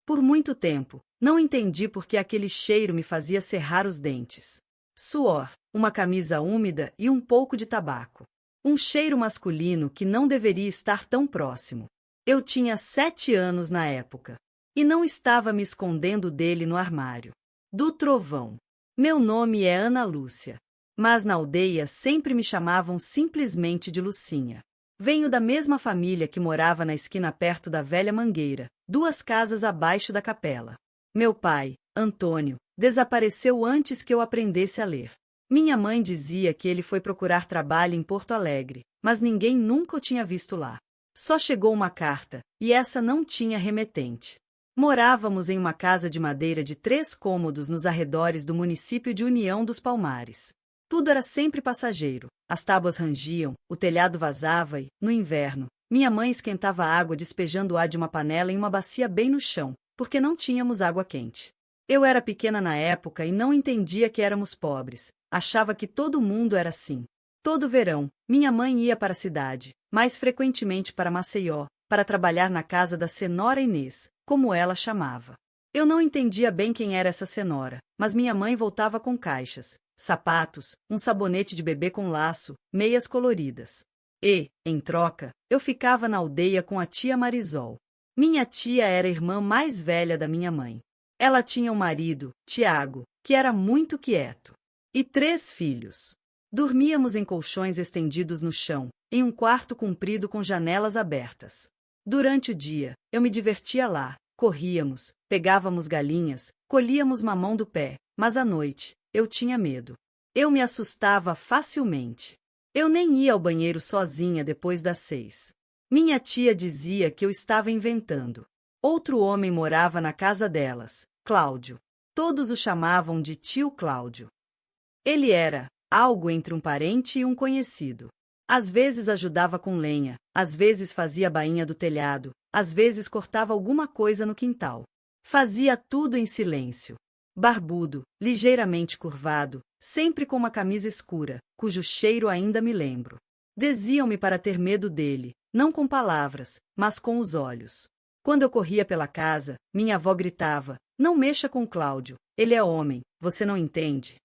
Por muito tempo, não entendi por que aquele cheiro me fazia cerrar os dentes. Suor, uma camisa úmida e um pouco de tabaco. Um cheiro masculino que não deveria estar tão próximo. Eu tinha 7 anos na época. E não estava me escondendo dele no armário. Do trovão. Meu nome é Ana Lúcia. Mas na aldeia sempre me chamavam simplesmente de Lucinha. Venho da mesma família que morava na esquina perto da velha mangueira, 2 casas abaixo da capela. Meu pai, Antônio, desapareceu antes que eu aprendesse a ler. Minha mãe dizia que ele foi procurar trabalho em Porto Alegre, mas ninguém nunca o tinha visto lá. Só chegou uma carta, e essa não tinha remetente. Morávamos em uma casa de madeira de 3 cômodos nos arredores do município de União dos Palmares. Tudo era sempre passageiro. As tábuas rangiam, o telhado vazava e, no inverno, minha mãe esquentava água despejando a de uma panela em uma bacia bem no chão, porque não tínhamos água quente. Eu era pequena na época e não entendia que éramos pobres. Achava que todo mundo era assim. Todo verão, minha mãe ia para a cidade, mais frequentemente para Maceió, para trabalhar na casa da Senhora Inês, como ela chamava. Eu não entendia bem quem era essa senhora, mas minha mãe voltava com caixas, sapatos, um sabonete de bebê com laço, meias coloridas. E, em troca, eu ficava na aldeia com a tia Marisol. Minha tia era a irmã mais velha da minha mãe. Ela tinha um marido, Tiago, que era muito quieto. E 3 filhos. Dormíamos em colchões estendidos no chão, em um quarto comprido com janelas abertas. Durante o dia, eu me divertia lá, corríamos, pegávamos galinhas, colhíamos mamão do pé, mas à noite, eu tinha medo. Eu me assustava facilmente. Eu nem ia ao banheiro sozinha depois das 6. Minha tia dizia que eu estava inventando. Outro homem morava na casa delas, Cláudio. Todos o chamavam de tio Cláudio. Ele era algo entre um parente e um conhecido. Às vezes ajudava com lenha, às vezes fazia a bainha do telhado, às vezes cortava alguma coisa no quintal. Fazia tudo em silêncio. Barbudo, ligeiramente curvado, sempre com uma camisa escura, cujo cheiro ainda me lembro. Diziam-me para ter medo dele, não com palavras, mas com os olhos. Quando eu corria pela casa, minha avó gritava: "Não mexa com Cláudio, ele é homem, você não entende?"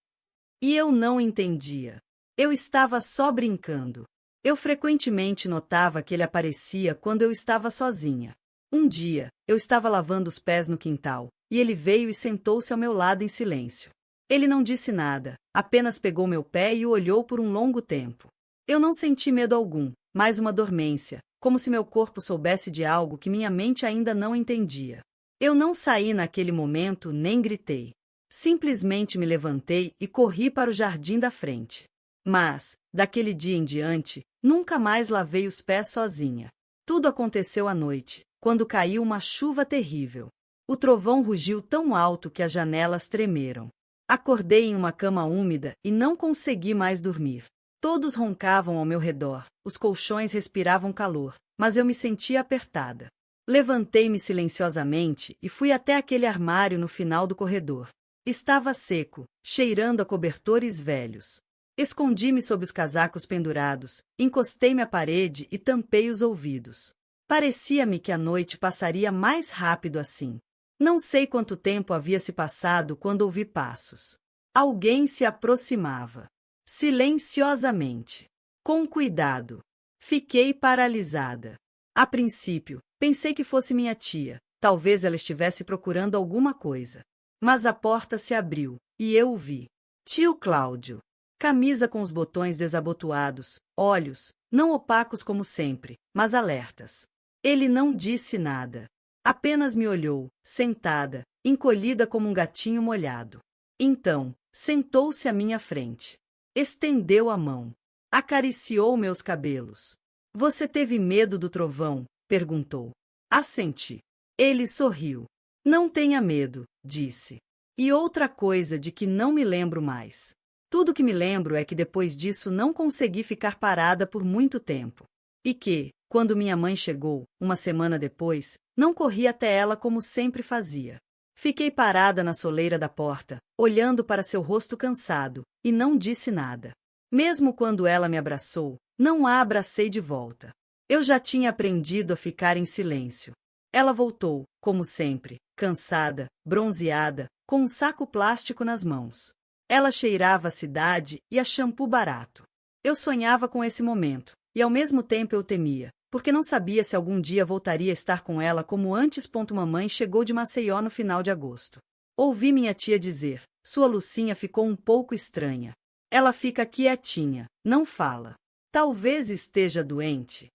E eu não entendia. Eu estava só brincando. Eu frequentemente notava que ele aparecia quando eu estava sozinha. Um dia, eu estava lavando os pés no quintal, e ele veio e sentou-se ao meu lado em silêncio. Ele não disse nada, apenas pegou meu pé e o olhou por um longo tempo. Eu não senti medo algum, mas uma dormência, como se meu corpo soubesse de algo que minha mente ainda não entendia. Eu não saí naquele momento nem gritei. Simplesmente me levantei e corri para o jardim da frente. Mas, daquele dia em diante, nunca mais lavei os pés sozinha. Tudo aconteceu à noite, quando caiu uma chuva terrível. O trovão rugiu tão alto que as janelas tremeram. Acordei em uma cama úmida e não consegui mais dormir. Todos roncavam ao meu redor, os colchões respiravam calor, mas eu me sentia apertada. Levantei-me silenciosamente e fui até aquele armário no final do corredor. Estava seco, cheirando a cobertores velhos. Escondi-me sob os casacos pendurados, encostei-me à parede e tampei os ouvidos. Parecia-me que a noite passaria mais rápido assim. Não sei quanto tempo havia se passado quando ouvi passos. Alguém se aproximava. Silenciosamente. Com cuidado. Fiquei paralisada. A princípio, pensei que fosse minha tia. Talvez ela estivesse procurando alguma coisa. Mas a porta se abriu, e eu o vi. Tio Cláudio. Camisa com os botões desabotoados, olhos, não opacos como sempre, mas alertas. Ele não disse nada. Apenas me olhou, sentada, encolhida como um gatinho molhado. Então, sentou-se à minha frente. Estendeu a mão. Acariciou meus cabelos. "Você teve medo do trovão?" perguntou. Assenti. Ele sorriu. "Não tenha medo", disse. E outra coisa de que não me lembro mais. Tudo que me lembro é que depois disso não consegui ficar parada por muito tempo. E que, quando minha mãe chegou, uma semana depois, não corri até ela como sempre fazia. Fiquei parada na soleira da porta, olhando para seu rosto cansado, e não disse nada. Mesmo quando ela me abraçou, não a abracei de volta. Eu já tinha aprendido a ficar em silêncio. Ela voltou, como sempre, cansada, bronzeada, com um saco plástico nas mãos. Ela cheirava a cidade e a shampoo barato. Eu sonhava com esse momento, e ao mesmo tempo eu temia, porque não sabia se algum dia voltaria a estar com ela como antes. Mamãe chegou de Maceió no final de agosto. Ouvi minha tia dizer, sua Lucinha ficou um pouco estranha. Ela fica quietinha, não fala. Talvez esteja doente.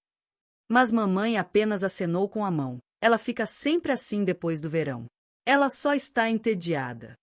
Mas mamãe apenas acenou com a mão. Ela fica sempre assim depois do verão. Ela só está entediada.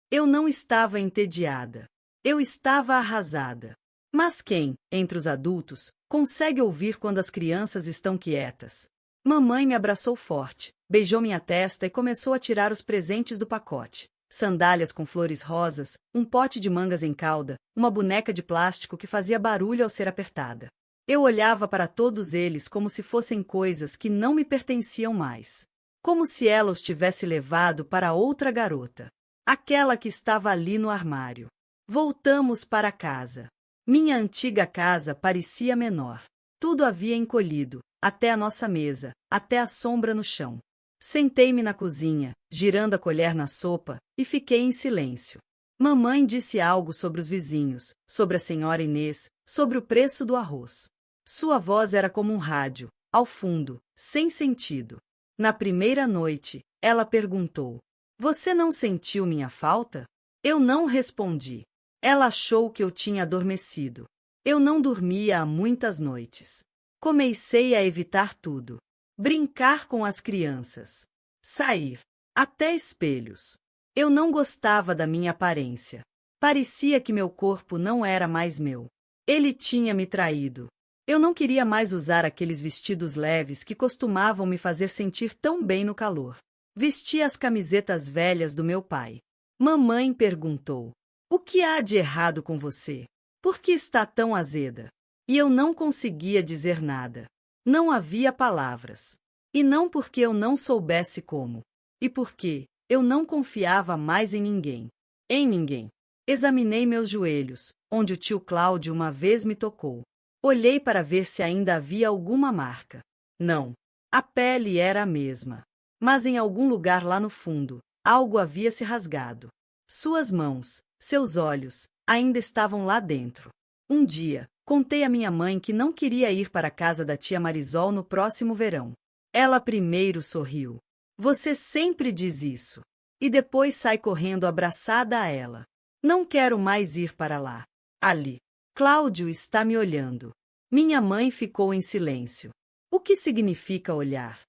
Eu não estava entediada. Eu estava arrasada. Mas quem, entre os adultos, consegue ouvir quando as crianças estão quietas? Mamãe me abraçou forte, beijou minha testa e começou a tirar os presentes do pacote. Sandálias com flores rosas, um pote de mangas em calda, uma boneca de plástico que fazia barulho ao ser apertada. Eu olhava para todos eles como se fossem coisas que não me pertenciam mais. Como se ela os tivesse levado para outra garota. Aquela que estava ali no armário. Voltamos para casa. Minha antiga casa parecia menor. Tudo havia encolhido, até a nossa mesa, até a sombra no chão. Sentei-me na cozinha, girando a colher na sopa, e fiquei em silêncio. Mamãe disse algo sobre os vizinhos, sobre a senhora Inês, sobre o preço do arroz. Sua voz era como um rádio, ao fundo, sem sentido. Na primeira noite, ela perguntou: "Você não sentiu minha falta?" Eu não respondi. Ela achou que eu tinha adormecido. Eu não dormia há muitas noites. Comecei a evitar tudo. Brincar com as crianças. Sair. Até espelhos. Eu não gostava da minha aparência. Parecia que meu corpo não era mais meu. Ele tinha me traído. Eu não queria mais usar aqueles vestidos leves que costumavam me fazer sentir tão bem no calor. Vesti as camisetas velhas do meu pai. Mamãe perguntou: "O que há de errado com você? Por que está tão azeda?" E eu não conseguia dizer nada. Não havia palavras. E não porque eu não soubesse como. E porque eu não confiava mais em ninguém. Em ninguém. Examinei meus joelhos, onde o tio Cláudio uma vez me tocou. Olhei para ver se ainda havia alguma marca. Não. A pele era a mesma. Mas em algum lugar lá no fundo, algo havia se rasgado. Suas mãos, seus olhos, ainda estavam lá dentro. Um dia, contei à minha mãe que não queria ir para a casa da tia Marisol no próximo verão. Ela primeiro sorriu. "Você sempre diz isso." E depois sai correndo abraçada a ela. "Não quero mais ir para lá." Ali. Cláudio está me olhando. Minha mãe ficou em silêncio. "O que significa olhar?"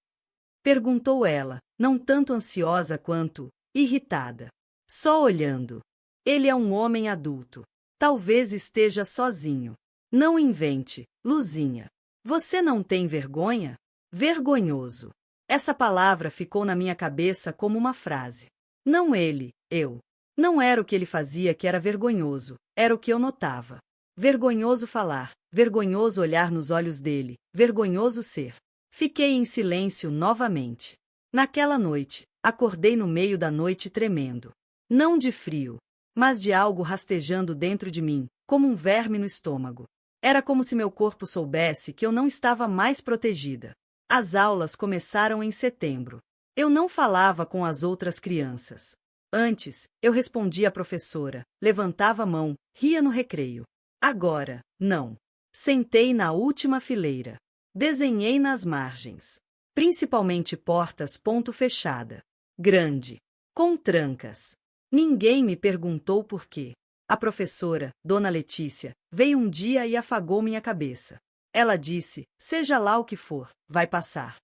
perguntou ela, não tanto ansiosa quanto irritada. "Só olhando. Ele é um homem adulto. Talvez esteja sozinho. Não invente, Luzinha. Você não tem vergonha?" Vergonhoso. Essa palavra ficou na minha cabeça como uma frase. Não ele, eu. Não era o que ele fazia que era vergonhoso, era o que eu notava. Vergonhoso falar, vergonhoso olhar nos olhos dele, vergonhoso ser. Fiquei em silêncio novamente. Naquela noite, acordei no meio da noite tremendo. Não de frio, mas de algo rastejando dentro de mim, como um verme no estômago. Era como se meu corpo soubesse que eu não estava mais protegida. As aulas começaram em setembro. Eu não falava com as outras crianças. Antes, eu respondia à professora, levantava a mão, ria no recreio. Agora, não. Sentei na última fileira. Desenhei nas margens. Principalmente portas ponto fechada. Grande. Com trancas. Ninguém me perguntou por quê. A professora, Dona Letícia, veio um dia e afagou minha cabeça. Ela disse, seja lá o que for, vai passar.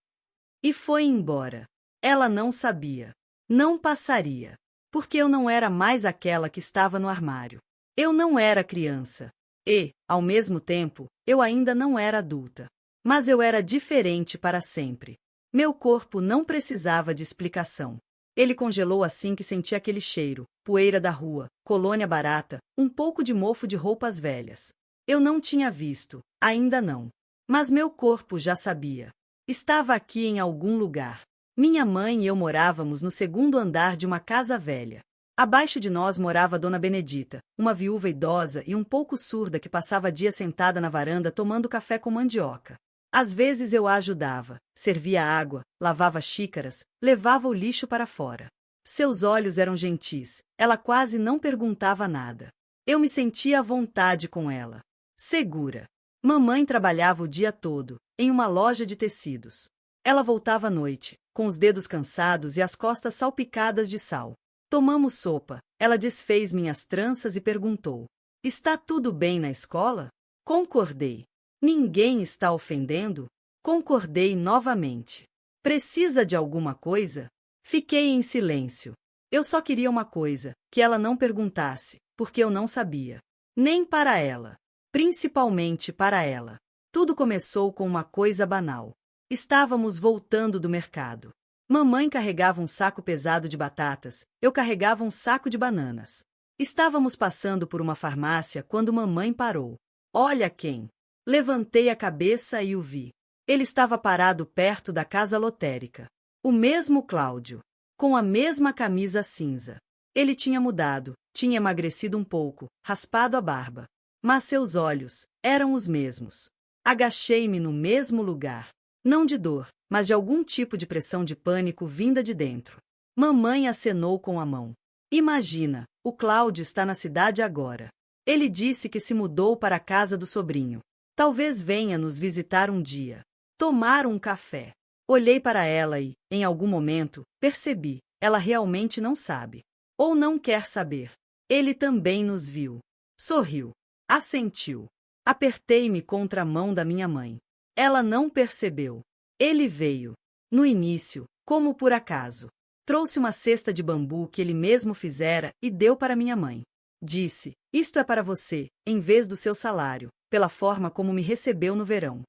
E foi embora. Ela não sabia. Não passaria. Porque eu não era mais aquela que estava no armário. Eu não era criança. E, ao mesmo tempo, eu ainda não era adulta. Mas eu era diferente para sempre. Meu corpo não precisava de explicação. Ele congelou assim que senti aquele cheiro, poeira da rua, colônia barata, um pouco de mofo de roupas velhas. Eu não tinha visto, ainda não. Mas meu corpo já sabia. Estava aqui em algum lugar. Minha mãe e eu morávamos no segundo andar de uma casa velha. Abaixo de nós morava Dona Benedita, uma viúva idosa e um pouco surda que passava dias sentada na varanda tomando café com mandioca. Às vezes eu a ajudava, servia água, lavava xícaras, levava o lixo para fora. Seus olhos eram gentis, ela quase não perguntava nada. Eu me sentia à vontade com ela. Segura. Mamãe trabalhava o dia todo, em uma loja de tecidos. Ela voltava à noite, com os dedos cansados e as costas salpicadas de sal. Tomamos sopa, ela desfez minhas tranças e perguntou: "Está tudo bem na escola?" Concordei. "Ninguém está ofendendo?" Concordei novamente. "Precisa de alguma coisa?" Fiquei em silêncio. Eu só queria uma coisa, que ela não perguntasse, porque eu não sabia. Nem para ela. Principalmente para ela. Tudo começou com uma coisa banal. Estávamos voltando do mercado. Mamãe carregava um saco pesado de batatas, eu carregava um saco de bananas. Estávamos passando por uma farmácia quando mamãe parou. "Olha quem!" Levantei a cabeça e o vi. Ele estava parado perto da casa lotérica. O mesmo Cláudio, com a mesma camisa cinza. Ele tinha mudado, tinha emagrecido um pouco, raspado a barba. Mas seus olhos eram os mesmos. Agachei-me no mesmo lugar. Não de dor, mas de algum tipo de pressão de pânico vinda de dentro. Mamãe acenou com a mão. "Imagina, o Cláudio está na cidade agora. Ele disse que se mudou para a casa do sobrinho. Talvez venha nos visitar um dia. Tomar um café." Olhei para ela e, em algum momento, percebi, ela realmente não sabe. Ou não quer saber. Ele também nos viu. Sorriu. Assentiu. Apertei-me contra a mão da minha mãe. Ela não percebeu. Ele veio. No início, como por acaso. Trouxe uma cesta de bambu que ele mesmo fizera e deu para minha mãe. Disse: "Isto é para você, em vez do seu salário, pela forma como me recebeu no verão."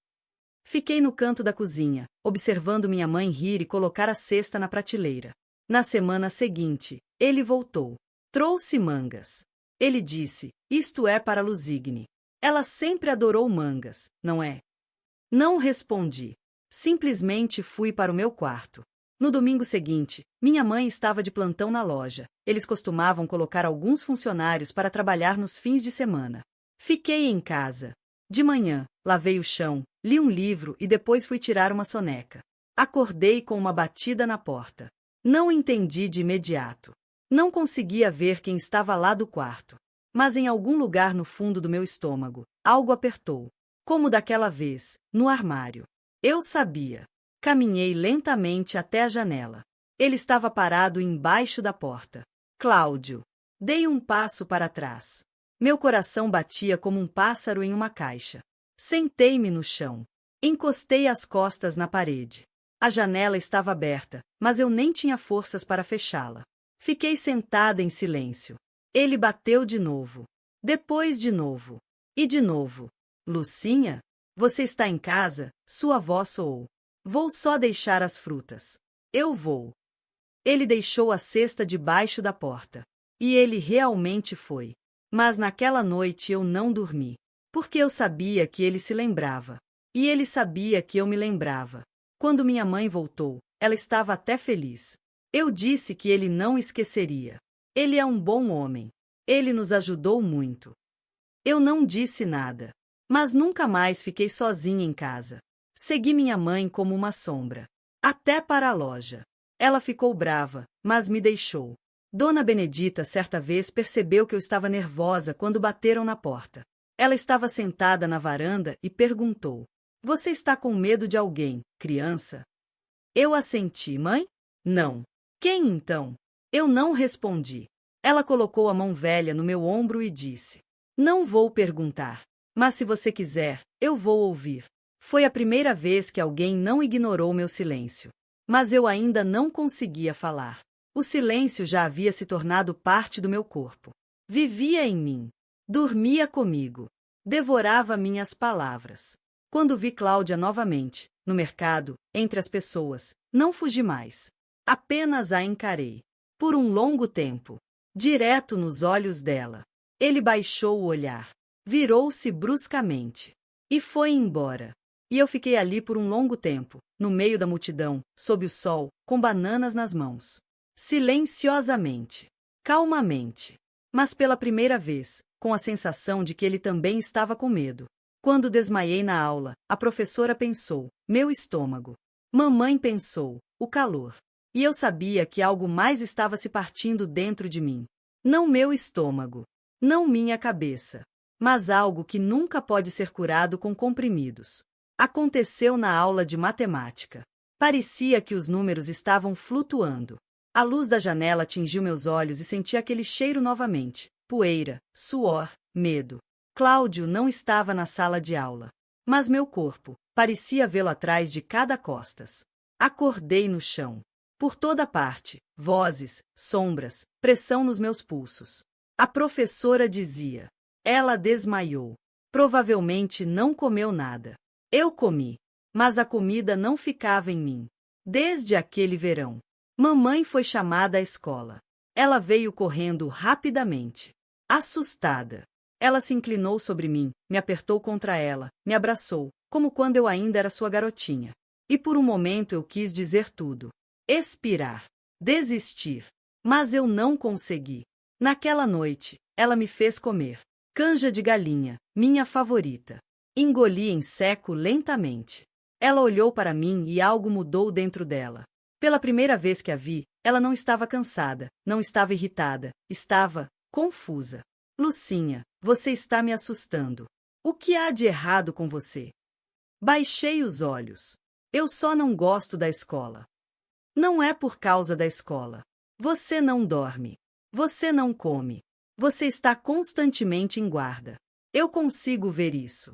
Fiquei no canto da cozinha, observando minha mãe rir e colocar a cesta na prateleira. Na semana seguinte, ele voltou. Trouxe mangas. Ele disse: "Isto é para Luzigne. Ela sempre adorou mangas, não é?" Não respondi. Simplesmente fui para o meu quarto. No domingo seguinte, minha mãe estava de plantão na loja. Eles costumavam colocar alguns funcionários para trabalhar nos fins de semana. Fiquei em casa. De manhã, lavei o chão, li um livro e depois fui tirar uma soneca. Acordei com uma batida na porta. Não entendi de imediato. Não conseguia ver quem estava lá do quarto. Mas em algum lugar no fundo do meu estômago, algo apertou. Como daquela vez, no armário. Eu sabia. Caminhei lentamente até a janela. Ele estava parado embaixo da porta. "Cláudio." Dei um passo para trás. Meu coração batia como um pássaro em uma caixa. Sentei-me no chão. Encostei as costas na parede. A janela estava aberta, mas eu nem tinha forças para fechá-la. Fiquei sentada em silêncio. Ele bateu de novo. Depois de novo. E de novo. "Lucinha? Você está em casa?" Sua voz soou. "Vou só deixar as frutas." "Eu vou." Ele deixou a cesta debaixo da porta. E ele realmente foi. Mas naquela noite eu não dormi. Porque eu sabia que ele se lembrava. E ele sabia que eu me lembrava. Quando minha mãe voltou, ela estava até feliz. Eu disse que ele não esqueceria. Ele é um bom homem. Ele nos ajudou muito. Eu não disse nada. Mas nunca mais fiquei sozinha em casa. Segui minha mãe como uma sombra. Até para a loja. Ela ficou brava, mas me deixou. Dona Benedita certa vez percebeu que eu estava nervosa quando bateram na porta. Ela estava sentada na varanda e perguntou: "Você está com medo de alguém, criança?" Eu assenti. "Mãe? Não." "Quem então?" Eu não respondi. Ela colocou a mão velha no meu ombro e disse: "Não vou perguntar. Mas se você quiser, eu vou ouvir." Foi a primeira vez que alguém não ignorou meu silêncio. Mas eu ainda não conseguia falar. O silêncio já havia se tornado parte do meu corpo. Vivia em mim. Dormia comigo. Devorava minhas palavras. Quando vi Cláudia novamente, no mercado, entre as pessoas, não fugi mais. Apenas a encarei. Por um longo tempo. Direto nos olhos dela. Ele baixou o olhar. Virou-se bruscamente. E foi embora. E eu fiquei ali por um longo tempo, no meio da multidão, sob o sol, com bananas nas mãos. Silenciosamente. Calmamente. Mas pela primeira vez, com a sensação de que ele também estava com medo. Quando desmaiei na aula, a professora pensou, meu estômago. Mamãe pensou, o calor. E eu sabia que algo mais estava se partindo dentro de mim. Não meu estômago. Não minha cabeça. Mas algo que nunca pode ser curado com comprimidos. Aconteceu na aula de matemática. Parecia que os números estavam flutuando. A luz da janela atingiu meus olhos e senti aquele cheiro novamente. Poeira, suor, medo. Cláudio não estava na sala de aula. Mas meu corpo, parecia vê-lo atrás de cada costas. Acordei no chão. Por toda parte, vozes, sombras, pressão nos meus pulsos. A professora dizia. Ela desmaiou. Provavelmente não comeu nada. Eu comi. Mas a comida não ficava em mim. Desde aquele verão. Mamãe foi chamada à escola. Ela veio correndo rapidamente. Assustada. Ela se inclinou sobre mim, me apertou contra ela, me abraçou, como quando eu ainda era sua garotinha. E por um momento eu quis dizer tudo. Expirar. Desistir. Mas eu não consegui. Naquela noite, ela me fez comer. Canja de galinha, minha favorita. Engoli em seco lentamente. Ela olhou para mim e algo mudou dentro dela. Pela primeira vez que a vi, ela não estava cansada, não estava irritada, estava confusa. Lucinha, você está me assustando. O que há de errado com você? Baixei os olhos. Eu só não gosto da escola. Não é por causa da escola. Você não dorme. Você não come. Você está constantemente em guarda. Eu consigo ver isso.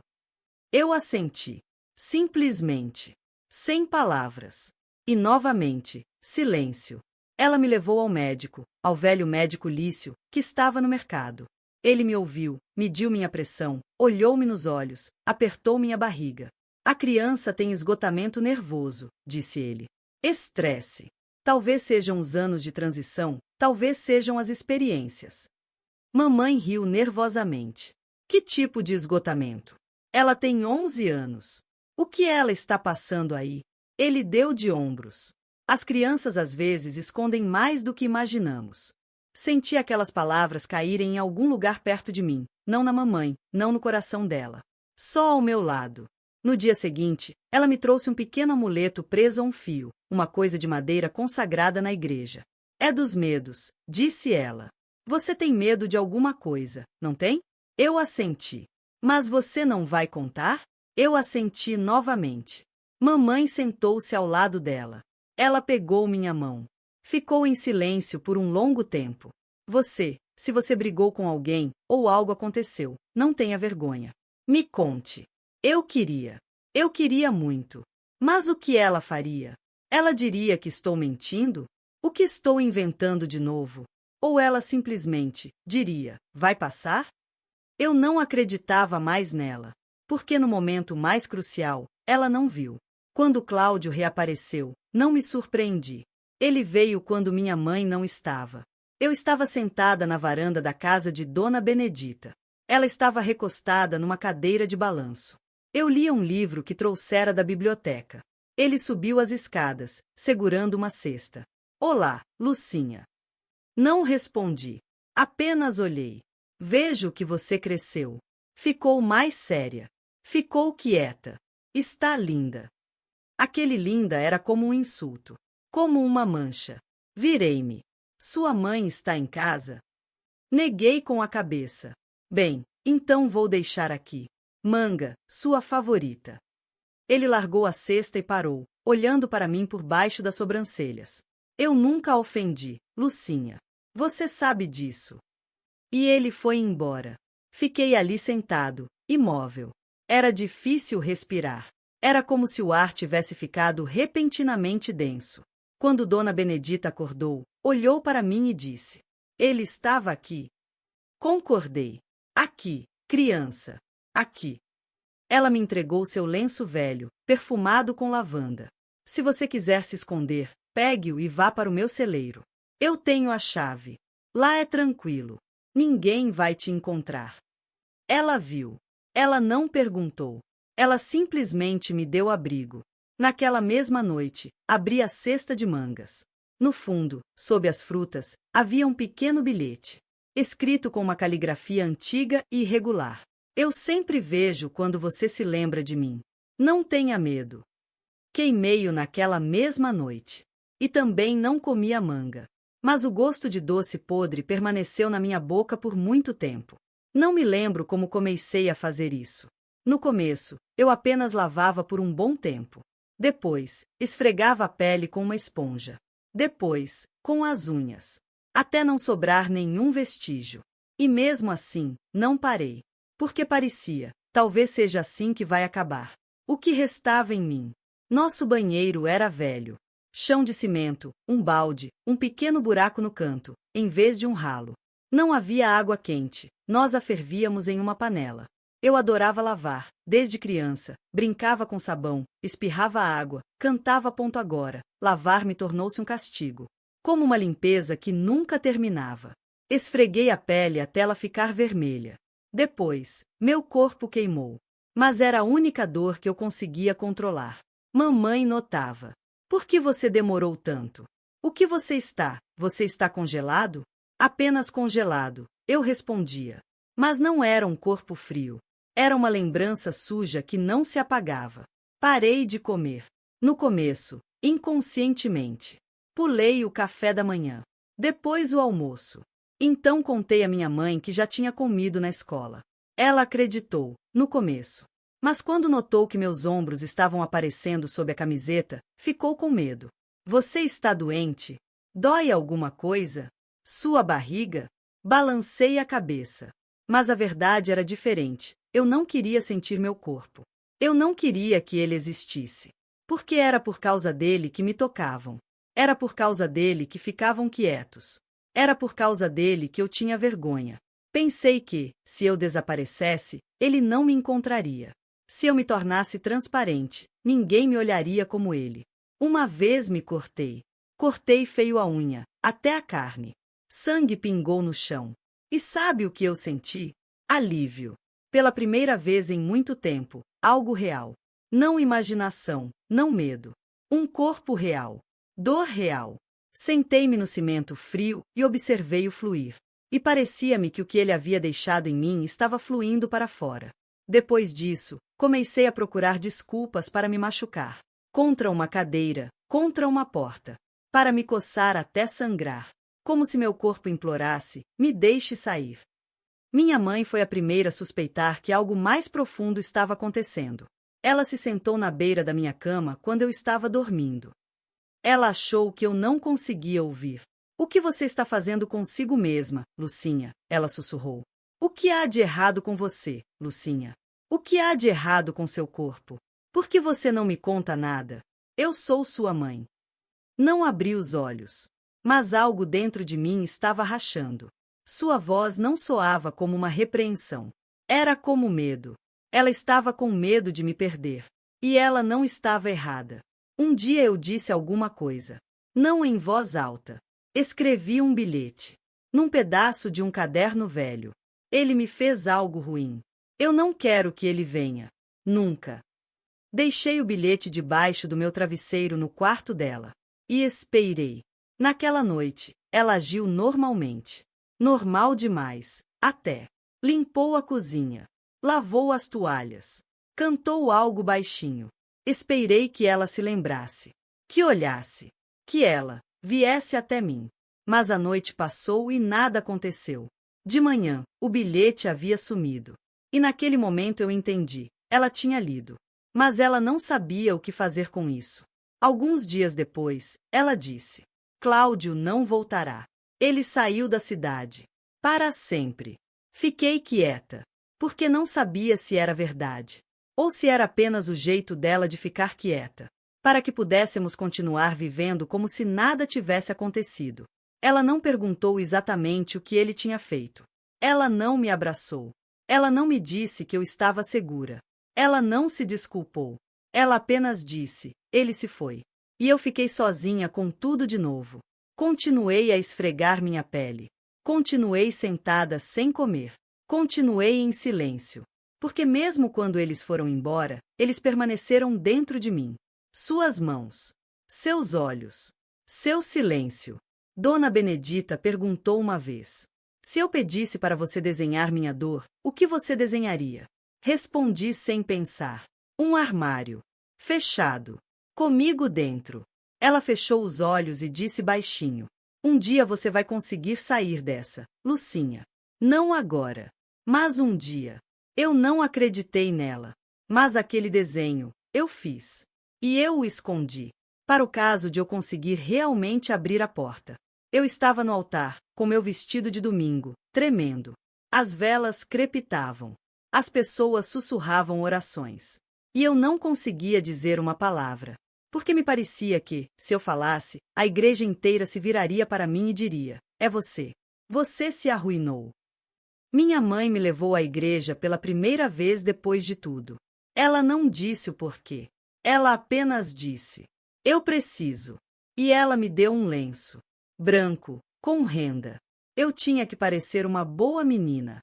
Eu assenti. Simplesmente. Sem palavras. E novamente, silêncio. Ela me levou ao médico, ao velho médico Lício, que estava no mercado. Ele me ouviu, mediu minha pressão, olhou-me nos olhos, apertou minha barriga. A criança tem esgotamento nervoso, disse ele. Estresse. Talvez sejam os anos de transição, talvez sejam as experiências. Mamãe riu nervosamente. Que tipo de esgotamento? Ela tem 11 anos. O que ela está passando aí? Ele deu de ombros. As crianças às vezes escondem mais do que imaginamos. Senti aquelas palavras caírem em algum lugar perto de mim, não na mamãe, não no coração dela. Só ao meu lado. No dia seguinte, ela me trouxe um pequeno amuleto preso a um fio, uma coisa de madeira consagrada na igreja. É dos medos, disse ela. Você tem medo de alguma coisa, não tem? Eu assenti. Mas você não vai contar? Eu assenti novamente. Mamãe sentou-se ao lado dela. Ela pegou minha mão. Ficou em silêncio por um longo tempo. Se você brigou com alguém, ou algo aconteceu, não tenha vergonha. Me conte. Eu queria muito. Mas o que ela faria? Ela diria que estou mentindo? O que estou inventando de novo? Ou ela simplesmente diria, vai passar? Eu não acreditava mais nela, porque no momento mais crucial, ela não viu. Quando Cláudio reapareceu, não me surpreendi. Ele veio quando minha mãe não estava. Eu estava sentada na varanda da casa de Dona Benedita. Ela estava recostada numa cadeira de balanço. Eu lia um livro que trouxera da biblioteca. Ele subiu as escadas, segurando uma cesta. Olá, Lucinha. Não respondi. Apenas olhei. Vejo que você cresceu. Ficou mais séria. Ficou quieta. Está linda. Aquele linda era como um insulto. Como uma mancha. Virei-me. Sua mãe está em casa? Neguei com a cabeça. Bem, então vou deixar aqui. Manga, sua favorita. Ele largou a cesta e parou, olhando para mim por baixo das sobrancelhas. Eu nunca a ofendi, Lucinha. Você sabe disso. E ele foi embora. Fiquei ali sentado, imóvel. Era difícil respirar. Era como se o ar tivesse ficado repentinamente denso. Quando Dona Benedita acordou, olhou para mim e disse: ele estava aqui. Concordei. Aqui, criança. Aqui. Ela me entregou seu lenço velho, perfumado com lavanda. Se você quiser se esconder, pegue-o e vá para o meu celeiro. Eu tenho a chave. Lá é tranquilo. Ninguém vai te encontrar. Ela viu. Ela não perguntou. Ela simplesmente me deu abrigo. Naquela mesma noite, abri a cesta de mangas. No fundo, sob as frutas, havia um pequeno bilhete, escrito com uma caligrafia antiga e irregular. Eu sempre vejo quando você se lembra de mim. Não tenha medo. Queimei-o naquela mesma noite. E também não comi a manga. Mas o gosto de doce podre permaneceu na minha boca por muito tempo. Não me lembro como comecei a fazer isso. No começo, eu apenas lavava por um bom tempo. Depois, esfregava a pele com uma esponja. Depois, com as unhas. Até não sobrar nenhum vestígio. E mesmo assim, não parei. Porque parecia, talvez seja assim que vai acabar. O que restava em mim? Nosso banheiro era velho. Chão de cimento, um balde, um pequeno buraco no canto, em vez de um ralo. Não havia água quente, nós a fervíamos em uma panela. Eu adorava lavar, desde criança, brincava com sabão, espirrava água, cantava ponto agora. Lavar-me tornou-se um castigo. Como uma limpeza que nunca terminava. Esfreguei a pele até ela ficar vermelha. Depois, meu corpo queimou. Mas era a única dor que eu conseguia controlar. Mamãe notava. Por que você demorou tanto? O que você está? Você está congelado? Apenas congelado, eu respondia. Mas não era um corpo frio. Era uma lembrança suja que não se apagava. Parei de comer. No começo, inconscientemente. Pulei o café da manhã. Depois o almoço. Então contei à minha mãe que já tinha comido na escola. Ela acreditou, no começo. Mas quando notou que meus ombros estavam aparecendo sob a camiseta, ficou com medo. Você está doente? Dói alguma coisa? Sua barriga? Balancei a cabeça. Mas a verdade era diferente. Eu não queria sentir meu corpo. Eu não queria que ele existisse. Porque era por causa dele que me tocavam. Era por causa dele que ficavam quietos. Era por causa dele que eu tinha vergonha. Pensei que, se eu desaparecesse, ele não me encontraria. Se eu me tornasse transparente, ninguém me olharia como ele. Uma vez me cortei. Cortei feio a unha, até a carne. Sangue pingou no chão. E sabe o que eu senti? Alívio. Pela primeira vez em muito tempo, algo real. Não imaginação, não medo. Um corpo real. Dor real. Sentei-me no cimento frio e observei o fluir. E parecia-me que o que ele havia deixado em mim estava fluindo para fora. Depois disso, comecei a procurar desculpas para me machucar. Contra uma cadeira, contra uma porta. Para me coçar até sangrar. Como se meu corpo implorasse, me deixe sair. Minha mãe foi a primeira a suspeitar que algo mais profundo estava acontecendo. Ela se sentou na beira da minha cama quando eu estava dormindo. Ela achou que eu não conseguia ouvir. O que você está fazendo consigo mesma, Lucinha? Ela sussurrou. O que há de errado com você, Lucinha? O que há de errado com seu corpo? Por que você não me conta nada? Eu sou sua mãe. Não abri os olhos. Mas algo dentro de mim estava rachando. Sua voz não soava como uma repreensão. Era como medo. Ela estava com medo de me perder. E ela não estava errada. Um dia eu disse alguma coisa. Não em voz alta. Escrevi um bilhete. Num pedaço de um caderno velho. Ele me fez algo ruim. Eu não quero que ele venha. Nunca. Deixei o bilhete debaixo do meu travesseiro no quarto dela. E esperei. Naquela noite, ela agiu normalmente. Normal demais, até. Limpou a cozinha. Lavou as toalhas. Cantou algo baixinho. Esperei que ela se lembrasse. Que olhasse. Que ela viesse até mim. Mas a noite passou e nada aconteceu. De manhã, o bilhete havia sumido. E naquele momento eu entendi. Ela tinha lido. Mas ela não sabia o que fazer com isso. Alguns dias depois, ela disse: Cláudio não voltará. Ele saiu da cidade. Para sempre. Fiquei quieta, porque não sabia se era verdade, ou se era apenas o jeito dela de ficar quieta, para que pudéssemos continuar vivendo como se nada tivesse acontecido. Ela não perguntou exatamente o que ele tinha feito. Ela não me abraçou. Ela não me disse que eu estava segura. Ela não se desculpou. Ela apenas disse: ele se foi. E eu fiquei sozinha com tudo de novo. Continuei a esfregar minha pele. Continuei sentada sem comer. Continuei em silêncio. Porque mesmo quando eles foram embora, eles permaneceram dentro de mim. Suas mãos. Seus olhos. Seu silêncio. Dona Benedita perguntou uma vez: Se eu pedisse para você desenhar minha dor, o que você desenharia? Respondi sem pensar. Um armário. Fechado. Comigo dentro. Ela fechou os olhos e disse baixinho. Um dia você vai conseguir sair dessa, Lucinha. Não agora. Mas um dia. Eu não acreditei nela. Mas aquele desenho, eu fiz. E eu o escondi. Para o caso de eu conseguir realmente abrir a porta. Eu estava no altar, com meu vestido de domingo, tremendo. As velas crepitavam. As pessoas sussurravam orações. E eu não conseguia dizer uma palavra. Porque me parecia que, se eu falasse, a igreja inteira se viraria para mim e diria: é você. Você se arruinou. Minha mãe me levou à igreja pela primeira vez depois de tudo. Ela não disse o porquê. Ela apenas disse: eu preciso. E ela me deu um lenço. Branco, com renda. Eu tinha que parecer uma boa menina.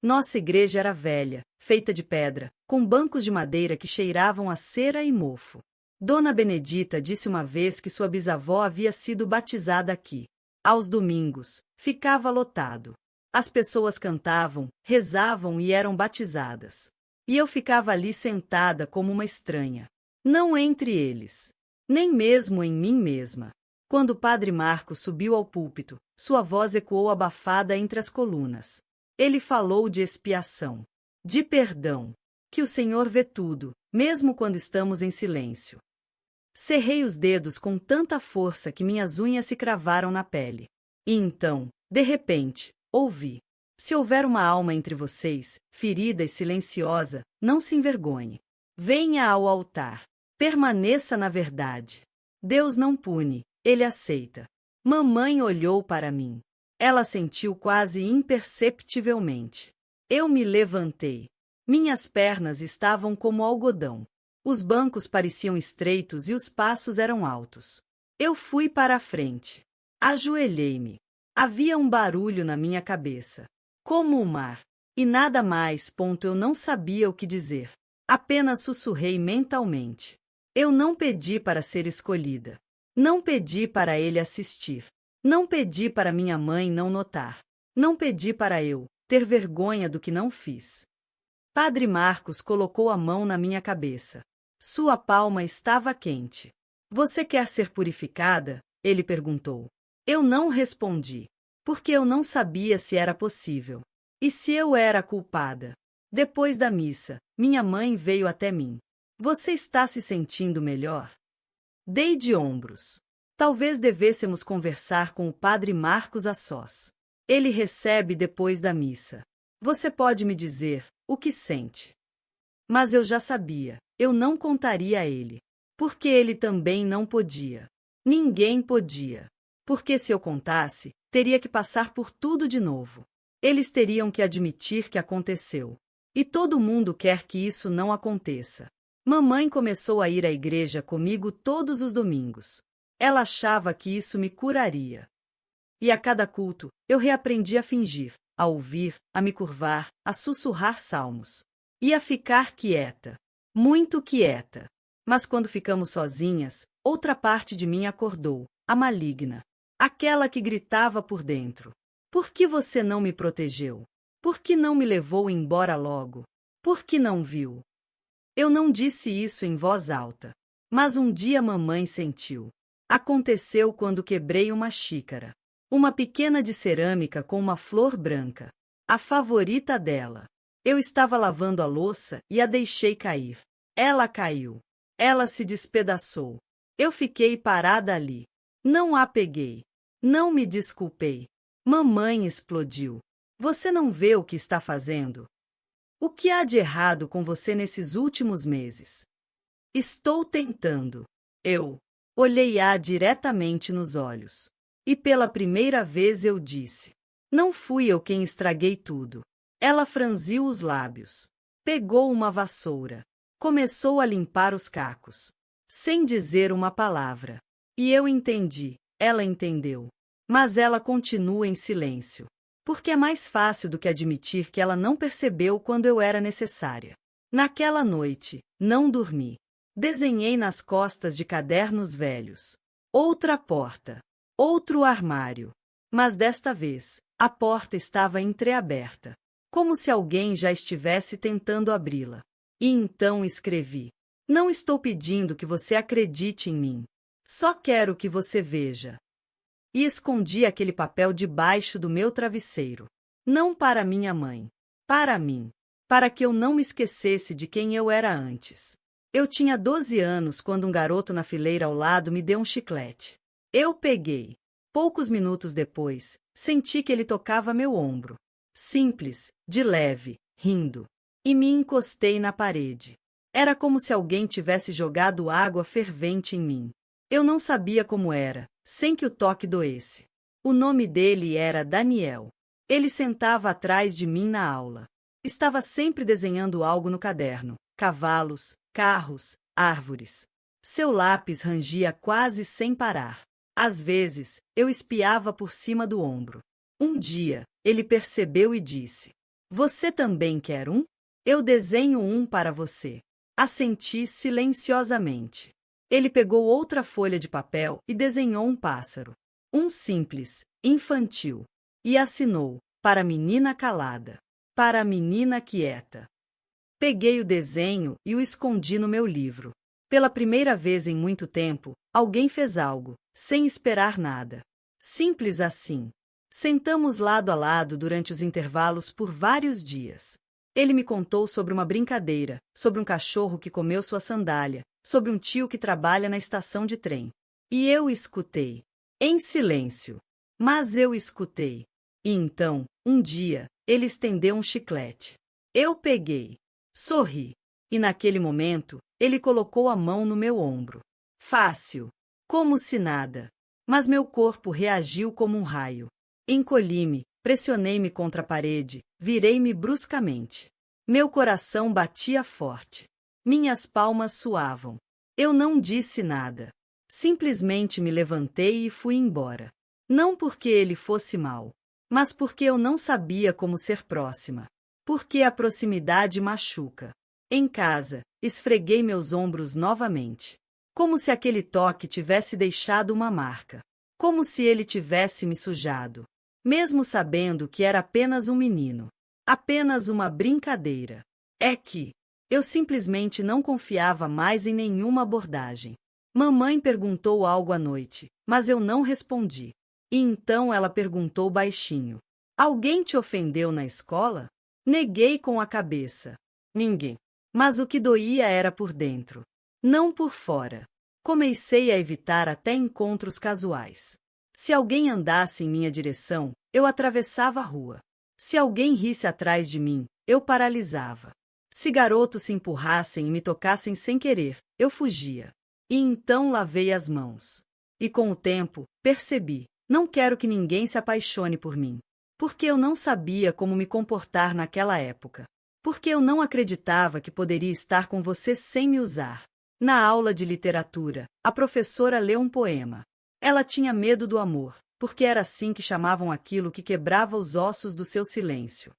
Nossa igreja era velha, feita de pedra, com bancos de madeira que cheiravam a cera e mofo. Dona Benedita disse uma vez que sua bisavó havia sido batizada aqui. Aos domingos, ficava lotado. As pessoas cantavam, rezavam e eram batizadas. E eu ficava ali sentada como uma estranha. Não entre eles. Nem mesmo em mim mesma. Quando o padre Marcos subiu ao púlpito, sua voz ecoou abafada entre as colunas. Ele falou de expiação, de perdão, que o Senhor vê tudo, mesmo quando estamos em silêncio. Cerrei os dedos com tanta força que minhas unhas se cravaram na pele. E então, de repente, ouvi: se houver uma alma entre vocês, ferida e silenciosa, não se envergonhe. Venha ao altar. Permaneça na verdade. Deus não pune, Ele aceita. Mamãe olhou para mim. Ela sentiu quase imperceptivelmente. Eu me levantei. Minhas pernas estavam como algodão. Os bancos pareciam estreitos e os passos eram altos. Eu fui para a frente. Ajoelhei-me. Havia um barulho na minha cabeça. Como o mar. E nada mais. Eu não sabia o que dizer. Apenas sussurrei mentalmente. Eu não pedi para ser escolhida. Não pedi para ele assistir. Não pedi para minha mãe não notar. Não pedi para eu ter vergonha do que não fiz. Padre Marcos colocou a mão na minha cabeça. Sua palma estava quente. Você quer ser purificada? Ele perguntou. Eu não respondi, porque eu não sabia se era possível. E se eu era culpada? Depois da missa, minha mãe veio até mim. Você está se sentindo melhor? Dei de ombros. Talvez devêssemos conversar com o padre Marcos a sós. Ele recebe depois da missa. Você pode me dizer o que sente. Mas eu já sabia, eu não contaria a ele. Porque ele também não podia. Ninguém podia. Porque se eu contasse, teria que passar por tudo de novo. Eles teriam que admitir que aconteceu. E todo mundo quer que isso não aconteça. Mamãe começou a ir à igreja comigo todos os domingos. Ela achava que isso me curaria. E a cada culto, eu reaprendi a fingir, a ouvir, a me curvar, a sussurrar salmos. E a ficar quieta. Muito quieta. Mas quando ficamos sozinhas, outra parte de mim acordou, a maligna. Aquela que gritava por dentro. Por que você não me protegeu? Por que não me levou embora logo? Por que não viu? Eu não disse isso em voz alta. Mas um dia mamãe sentiu. Aconteceu quando quebrei uma xícara. Uma pequena de cerâmica com uma flor branca. A favorita dela. Eu estava lavando a louça e a deixei cair. Ela caiu. Ela se despedaçou. Eu fiquei parada ali. Não a peguei. Não me desculpei. Mamãe explodiu. Você não vê o que está fazendo? O que há de errado com você nesses últimos meses? Estou tentando. Eu olhei-a diretamente nos olhos. E pela primeira vez eu disse: não fui eu quem estraguei tudo. Ela franziu os lábios. Pegou uma vassoura. Começou a limpar os cacos. Sem dizer uma palavra. E eu entendi. Ela entendeu. Mas ela continua em silêncio. Porque é mais fácil do que admitir que ela não percebeu quando eu era necessária. Naquela noite, não dormi. Desenhei nas costas de cadernos velhos. Outra porta. Outro armário. Mas desta vez, A porta estava entreaberta, como se alguém já estivesse tentando abri-la. E então escrevi: Não estou pedindo que você acredite em mim. Só quero que você veja. E escondi aquele papel debaixo do meu travesseiro. Não para minha mãe. Para mim. Para que eu não me esquecesse de quem eu era antes. Eu tinha 12 anos quando um garoto na fileira ao lado me deu um chiclete. Eu peguei. Poucos minutos depois, senti que ele tocava meu ombro. Simples, de leve, rindo. E me encostei na parede. Era como se alguém tivesse jogado água fervente em mim. Eu não sabia como era, sem que o toque doesse. O nome dele era Daniel. Ele sentava atrás de mim na aula. Estava sempre desenhando algo no caderno: cavalos, carros, árvores. Seu lápis rangia quase sem parar. Às vezes, eu espiava por cima do ombro. Um dia, ele percebeu e disse: Você também quer um? Eu desenho um para você. Assenti silenciosamente. Ele pegou outra folha de papel e desenhou um pássaro. Um simples, infantil. E assinou: Para a menina calada. Para a menina quieta. Peguei o desenho e o escondi no meu livro. Pela primeira vez em muito tempo, alguém fez algo, sem esperar nada. Simples assim. Sentamos lado a lado durante os intervalos por vários dias. Ele me contou sobre uma brincadeira, sobre um cachorro que comeu sua sandália, sobre um tio que trabalha na estação de trem. E eu escutei. Em silêncio. Mas eu escutei. E então, um dia, ele estendeu um chiclete. Eu peguei. Sorri. E naquele momento, ele colocou a mão no meu ombro. Fácil. Como se nada. Mas meu corpo reagiu como um raio. Encolhi-me, pressionei-me contra a parede, virei-me bruscamente. Meu coração batia forte. Minhas palmas suavam. Eu não disse nada. Simplesmente me levantei e fui embora. Não porque ele fosse mau, mas porque eu não sabia como ser próxima. Porque a proximidade machuca. Em casa, esfreguei meus ombros novamente. Como se aquele toque tivesse deixado uma marca. Como se ele tivesse me sujado. Mesmo sabendo que era apenas um menino. Apenas uma brincadeira. É que eu simplesmente não confiava mais em nenhuma abordagem. Mamãe perguntou algo à noite, mas eu não respondi. E então ela perguntou baixinho: Alguém te ofendeu na escola? Neguei com a cabeça. Ninguém. Mas o que doía era por dentro, não por fora. Comecei a evitar até encontros casuais. Se alguém andasse em minha direção, eu atravessava a rua. Se alguém risse atrás de mim, eu paralisava. Se garotos se empurrassem e me tocassem sem querer, eu fugia. E então lavei as mãos. E com o tempo, percebi: não quero que ninguém se apaixone por mim. Porque eu não sabia como me comportar naquela época. Porque eu não acreditava que poderia estar com você sem me usar. Na aula de literatura, a professora leu um poema. Ela tinha medo do amor, porque era assim que chamavam aquilo que quebrava os ossos do seu silêncio.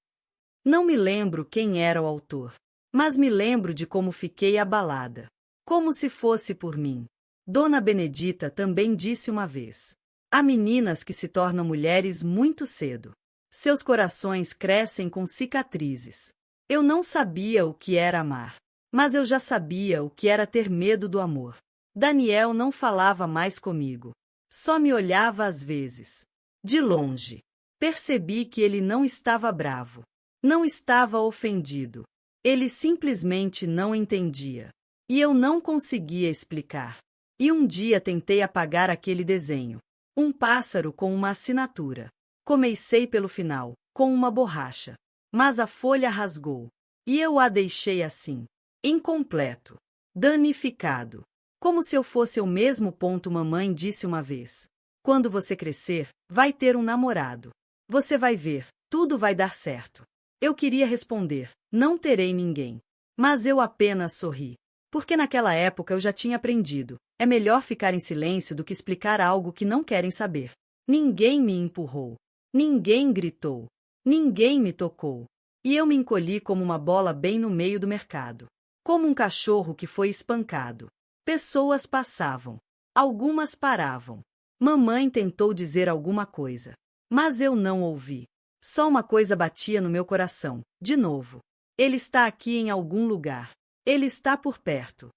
Não me lembro quem era o autor, mas me lembro de como fiquei abalada. Como se fosse por mim. Dona Benedita também disse uma vez: há meninas que se tornam mulheres muito cedo. Seus corações crescem com cicatrizes. Eu não sabia o que era amar, mas eu já sabia o que era ter medo do amor. Daniel não falava mais comigo. Só me olhava às vezes. De longe. Percebi que ele não estava bravo. Não estava ofendido. Ele simplesmente não entendia. E eu não conseguia explicar. E um dia tentei apagar aquele desenho. Um pássaro com uma assinatura. Comecei pelo final, com uma borracha. Mas a folha rasgou. E eu a deixei assim. Incompleto. Danificado. Como se eu fosse o mesmo ponto. Mamãe disse uma vez: quando você crescer, vai ter um namorado. Você vai ver, tudo vai dar certo. Eu queria responder: não terei ninguém. Mas eu apenas sorri. Porque naquela época eu já tinha aprendido: é melhor ficar em silêncio do que explicar algo que não querem saber. Ninguém me empurrou. Ninguém gritou. Ninguém me tocou. E eu me encolhi como uma bola bem no meio do mercado. Como um cachorro que foi espancado. Pessoas passavam. Algumas paravam. Mamãe tentou dizer alguma coisa. Mas eu não ouvi. Só uma coisa batia no meu coração, de novo. Ele está aqui em algum lugar. Ele está por perto.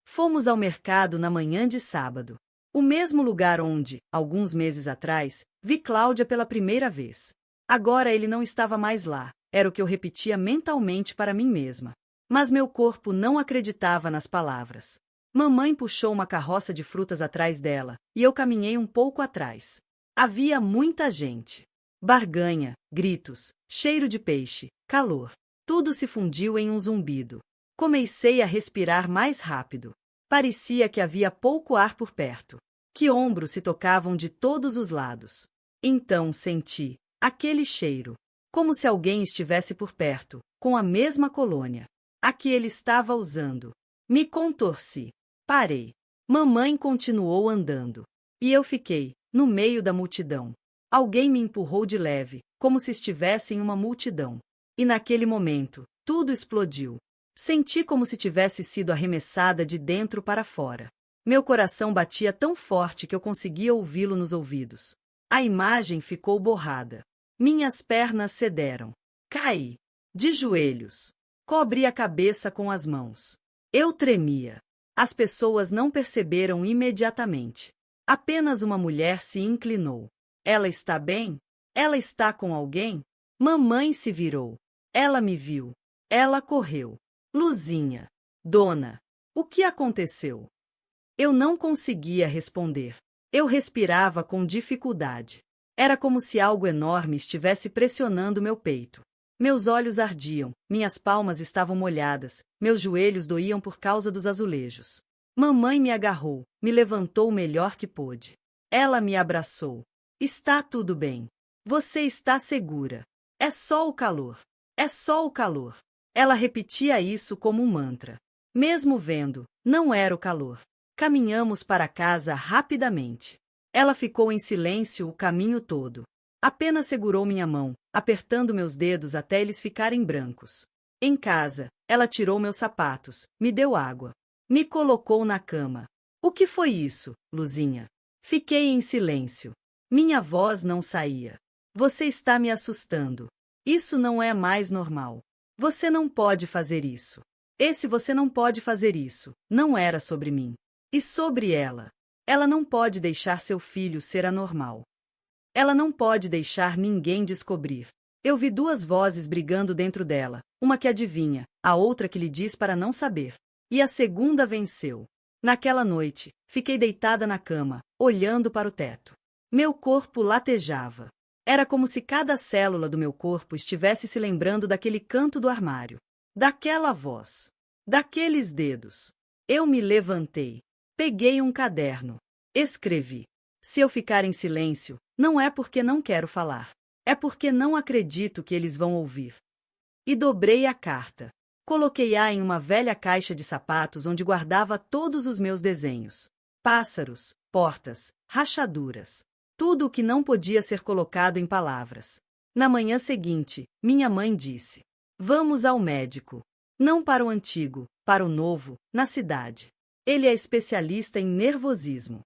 Fomos ao mercado na manhã de sábado. O mesmo lugar onde, alguns meses atrás, vi Cláudia pela primeira vez. Agora ele não estava mais lá, era o que eu repetia mentalmente para mim mesma. Mas meu corpo não acreditava nas palavras. Mamãe puxou uma carroça de frutas atrás dela, e eu caminhei um pouco atrás. Havia muita gente. Barganha, gritos, cheiro de peixe, calor. Tudo se fundiu em um zumbido. Comecei a respirar mais rápido. Parecia que havia pouco ar por perto. Que ombros se tocavam de todos os lados. Então senti aquele cheiro, como se alguém estivesse por perto, com a mesma colônia. A que ele estava usando. Me contorci. Parei. Mamãe continuou andando. E eu fiquei, no meio da multidão. Alguém me empurrou de leve, como se estivesse em uma multidão. E naquele momento, tudo explodiu. Senti como se tivesse sido arremessada de dentro para fora. Meu coração batia tão forte que eu conseguia ouvi-lo nos ouvidos. A imagem ficou borrada. Minhas pernas cederam. Caí. De joelhos. Cobri a cabeça com as mãos. Eu tremia. As pessoas não perceberam imediatamente. Apenas uma mulher se inclinou. Ela está bem? Ela está com alguém? Mamãe se virou. Ela me viu. Ela correu. Luzinha. Dona. O que aconteceu? Eu não conseguia responder. Eu respirava com dificuldade. Era como se algo enorme estivesse pressionando meu peito. Meus olhos ardiam, minhas palmas estavam molhadas, meus joelhos doíam por causa dos azulejos. Mamãe me agarrou, me levantou o melhor que pôde. Ela me abraçou. Está tudo bem. Você está segura. É só o calor. É só o calor. Ela repetia isso como um mantra. Mesmo vendo, não era o calor. Caminhamos para casa rapidamente. Ela ficou em silêncio o caminho todo. Apenas segurou minha mão, apertando meus dedos até eles ficarem brancos. Em casa, ela tirou meus sapatos, me deu água. Me colocou na cama. O que foi isso, Luzinha? Fiquei em silêncio. Minha voz não saía. Você está me assustando. Isso não é mais normal. Você não pode fazer isso. Você não pode fazer isso. Não era sobre mim. E sobre ela. Ela não pode deixar seu filho ser anormal. Ela não pode deixar ninguém descobrir. Eu vi duas vozes brigando dentro dela, uma que adivinha, a outra que lhe diz para não saber. E a segunda venceu. Naquela noite, fiquei deitada na cama, olhando para o teto. Meu corpo latejava. Era como se cada célula do meu corpo estivesse se lembrando daquele canto do armário. Daquela voz. Daqueles dedos. Eu me levantei. Peguei um caderno. Escrevi. Se eu ficar em silêncio, não é porque não quero falar. É porque não acredito que eles vão ouvir. E dobrei a carta. Coloquei-a em uma velha caixa de sapatos onde guardava todos os meus desenhos. Pássaros, portas, rachaduras. Tudo o que não podia ser colocado em palavras. Na manhã seguinte, minha mãe disse: Vamos ao médico. Não para o antigo, para o novo, na cidade. Ele é especialista em nervosismo.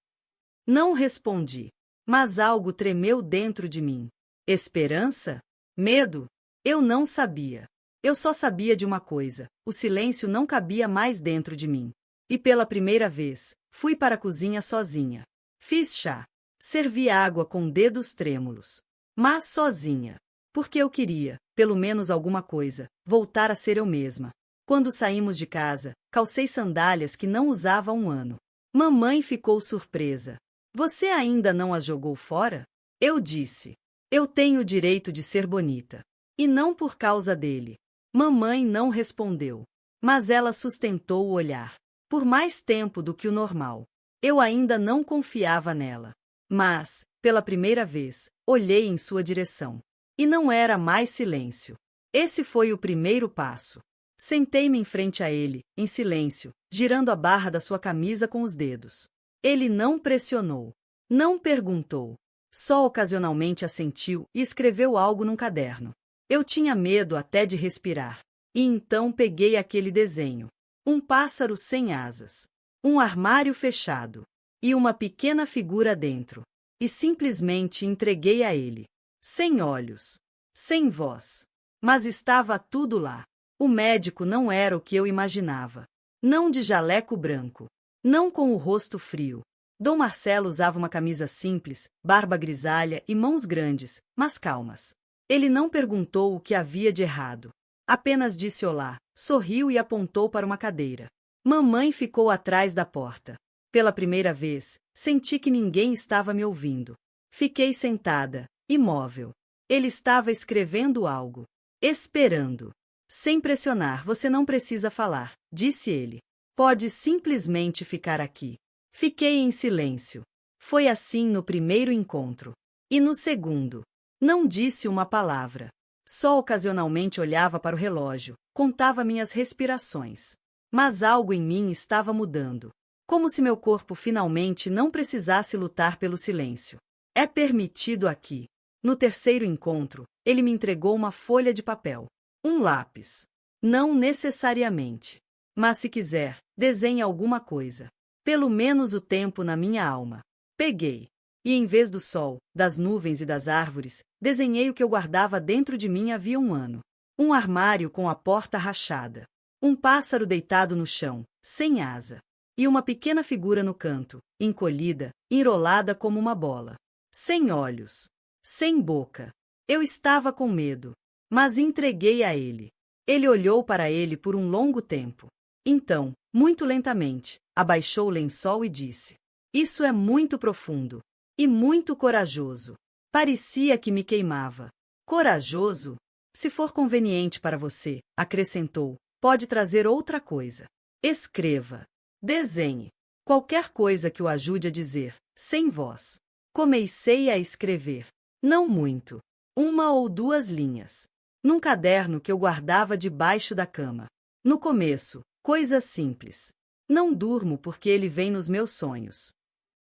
Não respondi, mas algo tremeu dentro de mim. Esperança? Medo? Eu não sabia. Eu só sabia de uma coisa: o silêncio não cabia mais dentro de mim. E pela primeira vez, fui para a cozinha sozinha. Fiz chá. Servi água com dedos trêmulos. Mas sozinha. Porque eu queria, pelo menos alguma coisa, voltar a ser eu mesma. Quando saímos de casa, calcei sandálias que não usava há um ano. Mamãe ficou surpresa. Você ainda não as jogou fora? Eu disse. Eu tenho o direito de ser bonita. E não por causa dele. Mamãe não respondeu. Mas ela sustentou o olhar. Por mais tempo do que o normal. Eu ainda não confiava nela. Mas, pela primeira vez, olhei em sua direção. E não era mais silêncio. Esse foi o primeiro passo. Sentei-me em frente a ele, em silêncio, girando a barra da sua camisa com os dedos. Ele não pressionou. Não perguntou. Só ocasionalmente assentiu e escreveu algo num caderno. Eu tinha medo até de respirar. E então peguei aquele desenho. Um pássaro sem asas. Um armário fechado. E uma pequena figura dentro. E simplesmente entreguei a ele. sem olhos, sem voz. Mas estava tudo lá. O médico não era o que eu imaginava. Não de jaleco branco. Não com o rosto frio. Dom Marcelo usava uma camisa simples, barba grisalha e mãos grandes, mas calmas. Ele não perguntou o que havia de errado. Apenas disse olá, sorriu e apontou para uma cadeira. Mamãe ficou atrás da porta. Pela primeira vez, senti que ninguém estava me ouvindo. Fiquei sentada, imóvel. Ele estava escrevendo algo. Esperando. Sem pressionar, você não precisa falar, disse ele. Pode simplesmente ficar aqui. Fiquei em silêncio. Foi assim no primeiro encontro. E no segundo. Não disse uma palavra. Só ocasionalmente olhava para o relógio, contava minhas respirações. Mas algo em mim estava mudando. Como se meu corpo finalmente não precisasse lutar pelo silêncio. É permitido aqui. No terceiro encontro, ele me entregou uma folha de papel. Um lápis. Não necessariamente. Mas se quiser, desenhe alguma coisa. Pelo menos o tempo na minha alma. Peguei. E em vez do sol, das nuvens e das árvores, desenhei o que eu guardava dentro de mim havia um ano. Um armário com a porta rachada. Um pássaro deitado no chão, sem asa. E uma pequena figura no canto, encolhida, enrolada como uma bola. Sem olhos. Sem boca. Eu estava com medo. Mas entreguei a ele. Ele olhou para ele por um longo tempo. Então, muito lentamente, abaixou o lençol e disse: Isso é muito profundo. E muito corajoso. Parecia que me queimava. Corajoso? Se for conveniente para você, acrescentou, pode trazer outra coisa. Escreva. Desenhe. Qualquer coisa que o ajude a dizer, sem voz. Comecei a escrever. Não muito. 1 ou 2 linhas. Num caderno que eu guardava debaixo da cama. No começo, coisas simples. Não durmo porque ele vem nos meus sonhos.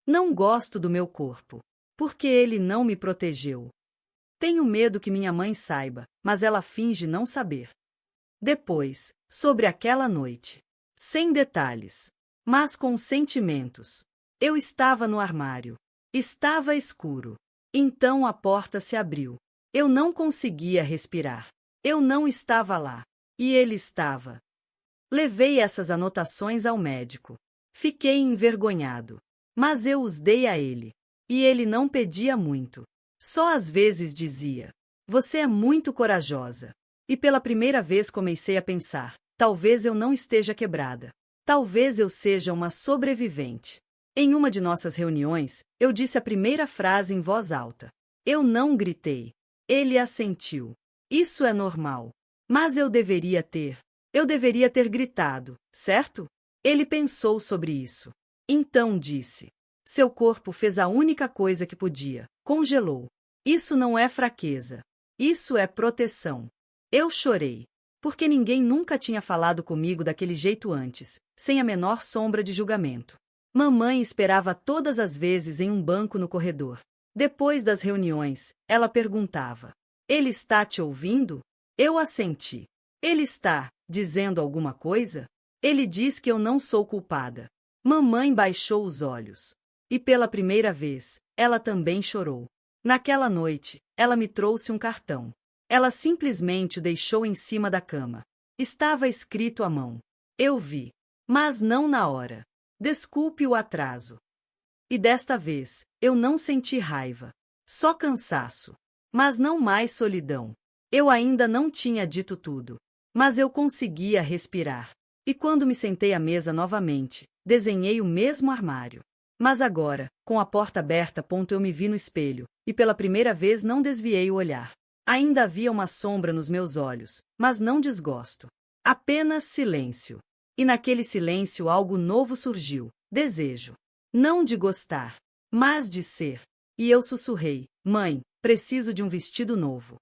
Não gosto do meu corpo, porque ele não me protegeu. Tenho medo que minha mãe saiba, mas ela finge não saber. Depois, sobre aquela noite. Sem detalhes, mas com sentimentos. Eu estava no armário. Estava escuro. Então a porta se abriu. Eu não conseguia respirar. Eu não estava lá. E ele estava. Levei essas anotações ao médico. Fiquei envergonhado. Mas eu os dei a ele. E ele não pedia muito. Só às vezes dizia: Você é muito corajosa. E pela primeira vez comecei a pensar: talvez eu não esteja quebrada. Talvez eu seja uma sobrevivente. Em uma de nossas reuniões, eu disse a primeira frase em voz alta. Eu não gritei. Ele assentiu. Isso é normal. Mas eu deveria ter. Eu deveria ter gritado, certo? Ele pensou sobre isso. Então disse. Seu corpo fez a única coisa que podia. Congelou. Isso não é fraqueza. Isso é proteção. Eu chorei. Porque ninguém nunca tinha falado comigo daquele jeito antes, sem a menor sombra de julgamento. Mamãe esperava todas as vezes em um banco no corredor. Depois das reuniões, ela perguntava: Ele está te ouvindo? Eu assenti. Ele está dizendo alguma coisa? Ele diz que eu não sou culpada. Mamãe baixou os olhos. E pela primeira vez, ela também chorou. Naquela noite, ela me trouxe um cartão. Ela simplesmente o deixou em cima da cama. Estava escrito à mão. Eu vi. Mas não na hora. Desculpe o atraso. E desta vez, eu não senti raiva. Só cansaço. Mas não mais solidão. Eu ainda não tinha dito tudo. Mas eu conseguia respirar. E quando me sentei à mesa novamente, desenhei o mesmo armário. Mas agora, com a porta aberta, eu me vi no espelho, e pela primeira vez não desviei o olhar. Ainda havia uma sombra nos meus olhos, mas não desgosto. Apenas silêncio. E naquele silêncio algo novo surgiu, desejo. Não de gostar, mas de ser. E eu sussurrei: Mãe, preciso de um vestido novo.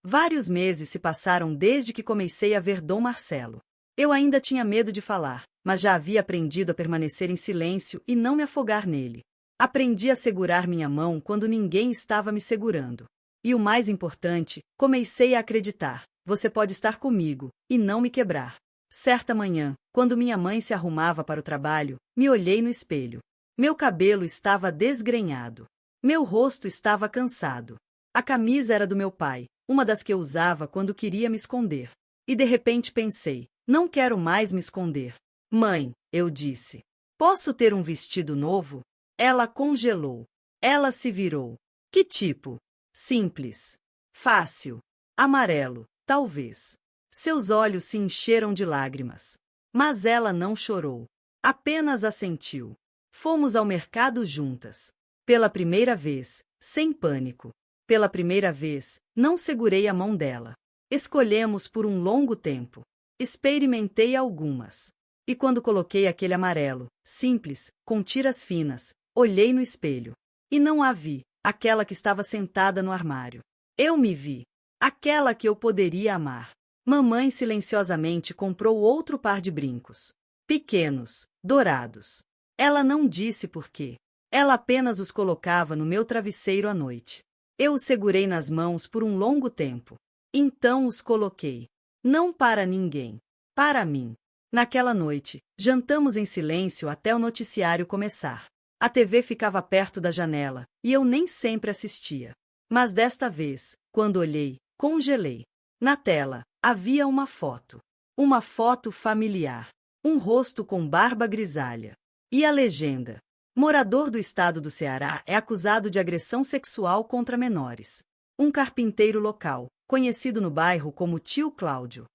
Vários meses se passaram desde que comecei a ver Dom Marcelo. Eu ainda tinha medo de falar, mas já havia aprendido a permanecer em silêncio e não me afogar nele. Aprendi a segurar minha mão quando ninguém estava me segurando. E o mais importante, comecei a acreditar: você pode estar comigo e não me quebrar. Certa manhã, quando minha mãe se arrumava para o trabalho, me olhei no espelho. Meu cabelo estava desgrenhado. Meu rosto estava cansado. A camisa era do meu pai, uma das que eu usava quando queria me esconder. E de repente pensei, não quero mais me esconder. Mãe, eu disse, posso ter um vestido novo? Ela congelou. Ela se virou. Que tipo? Simples. Fácil. Amarelo, talvez. Seus olhos se encheram de lágrimas. Mas ela não chorou. Apenas assentiu. Fomos ao mercado juntas. Pela primeira vez, sem pânico. Pela primeira vez, não segurei a mão dela. Escolhemos por um longo tempo. Experimentei algumas. E quando coloquei aquele amarelo, simples, com tiras finas, olhei no espelho. E não a vi, aquela que estava sentada no armário. Eu me vi. Aquela que eu poderia amar. Mamãe silenciosamente comprou outro par de brincos. Pequenos, dourados. Ela não disse por quê. Ela apenas os colocava no meu travesseiro à noite. Eu os segurei nas mãos por um longo tempo. Então os coloquei. Não para ninguém. Para mim. Naquela noite, jantamos em silêncio até o noticiário começar. A TV ficava perto da janela, e eu nem sempre assistia. Mas desta vez, quando olhei, congelei. Na tela, havia uma foto. Uma foto familiar. Um rosto com barba grisalha. E a legenda. Morador do estado do Ceará é acusado de agressão sexual contra menores. Um carpinteiro local, conhecido no bairro como Tio Cláudio.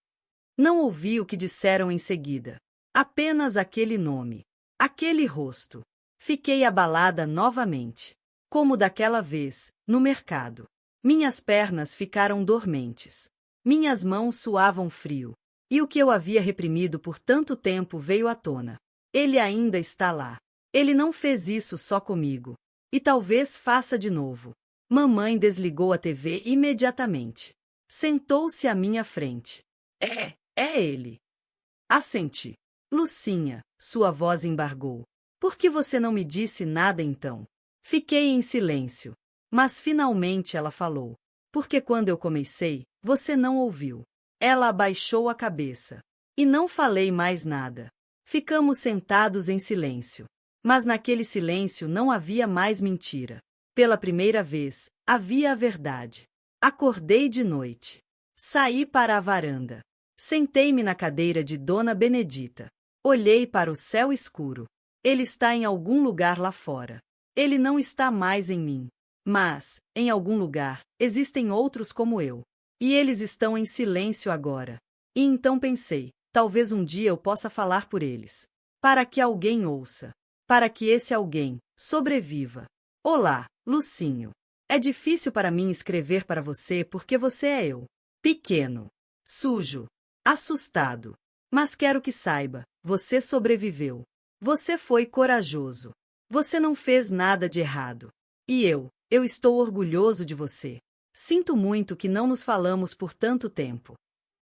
Não ouvi o que disseram em seguida. Apenas aquele nome. Aquele rosto. Fiquei abalada novamente. Como daquela vez, no mercado. Minhas pernas ficaram dormentes. Minhas mãos suavam frio. E o que eu havia reprimido por tanto tempo veio à tona. Ele ainda está lá. Ele não fez isso só comigo. E talvez faça de novo. Mamãe desligou a TV imediatamente. Sentou-se à minha frente. É ele. Assenti. Lucinha, sua voz embargou. Por que você não me disse nada então? Fiquei em silêncio. Mas finalmente ela falou. Porque quando eu comecei, você não ouviu. Ela abaixou a cabeça. E não falei mais nada. Ficamos sentados em silêncio. Mas naquele silêncio não havia mais mentira. Pela primeira vez, havia a verdade. Acordei de noite. Saí para a varanda. Sentei-me na cadeira de Dona Benedita. Olhei para o céu escuro. Ele está em algum lugar lá fora. Ele não está mais em mim. Mas, em algum lugar, existem outros como eu. E eles estão em silêncio agora. E então pensei, talvez um dia eu possa falar por eles. Para que alguém ouça. Para que esse alguém sobreviva. Olá, Lucinho. É difícil para mim escrever para você porque você é eu. Pequeno. Sujo. Assustado. Mas quero que saiba, você sobreviveu. Você foi corajoso. Você não fez nada de errado. E eu estou orgulhoso de você. Sinto muito que não nos falamos por tanto tempo.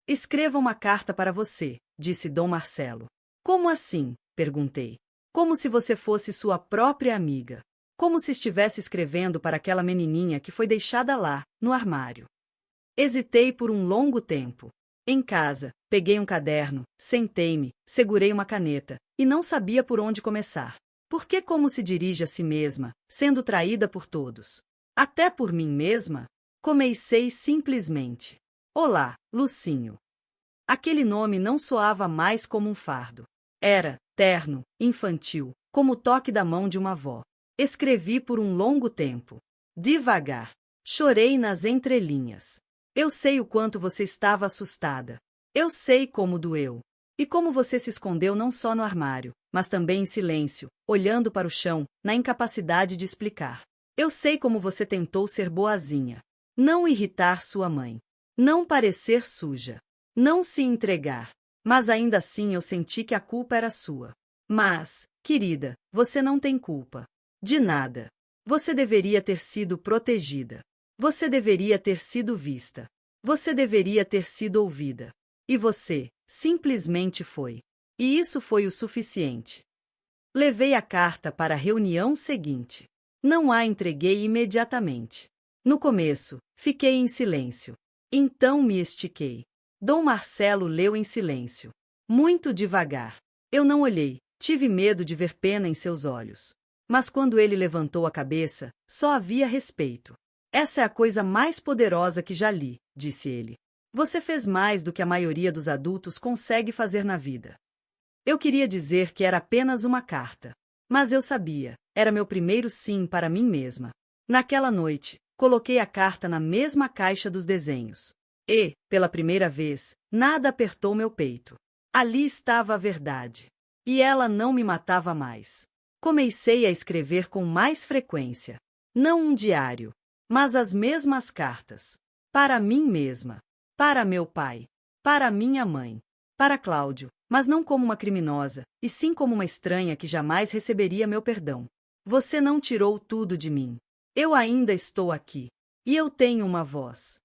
Escreva uma carta para você, disse Dom Marcelo. Como assim? Perguntei. Como se você fosse sua própria amiga. Como se estivesse escrevendo para aquela menininha que foi deixada lá, no armário. Hesitei por um longo tempo. Em casa, peguei um caderno, sentei-me, segurei uma caneta, e não sabia por onde começar. Por que como se dirige a si mesma, sendo traída por todos? Até por mim mesma? Comecei simplesmente. Olá, Lucinho. Aquele nome não soava mais como um fardo. Era terno, infantil, como o toque da mão de uma avó. Escrevi por um longo tempo. Devagar. Chorei nas entrelinhas. Eu sei o quanto você estava assustada. Eu sei como doeu. E como você se escondeu não só no armário, mas também em silêncio, olhando para o chão, na incapacidade de explicar. Eu sei como você tentou ser boazinha. Não irritar sua mãe. Não parecer suja. Não se entregar. Mas ainda assim eu senti que a culpa era sua. Mas, querida, você não tem culpa. De nada. Você deveria ter sido protegida. Você deveria ter sido vista. Você deveria ter sido ouvida. E você, simplesmente foi. E isso foi o suficiente. Levei a carta para a reunião seguinte. Não a entreguei imediatamente. No começo, fiquei em silêncio. Então me estiquei. Dom Marcelo leu em silêncio. Muito devagar. Eu não olhei, tive medo de ver pena em seus olhos. Mas quando ele levantou a cabeça, só havia respeito. Essa é a coisa mais poderosa que já li, disse ele. Você fez mais do que a maioria dos adultos consegue fazer na vida. Eu queria dizer que era apenas uma carta. Mas eu sabia, era meu primeiro sim para mim mesma. Naquela noite, coloquei a carta na mesma caixa dos desenhos. E, pela primeira vez, nada apertou meu peito. Ali estava a verdade. E ela não me matava mais. Comecei a escrever com mais frequência. Não um diário, mas as mesmas cartas. Para mim mesma. Para meu pai. Para minha mãe. Para Cláudio, mas não como uma criminosa, e sim como uma estranha que jamais receberia meu perdão. Você não tirou tudo de mim. Eu ainda estou aqui. E eu tenho uma voz.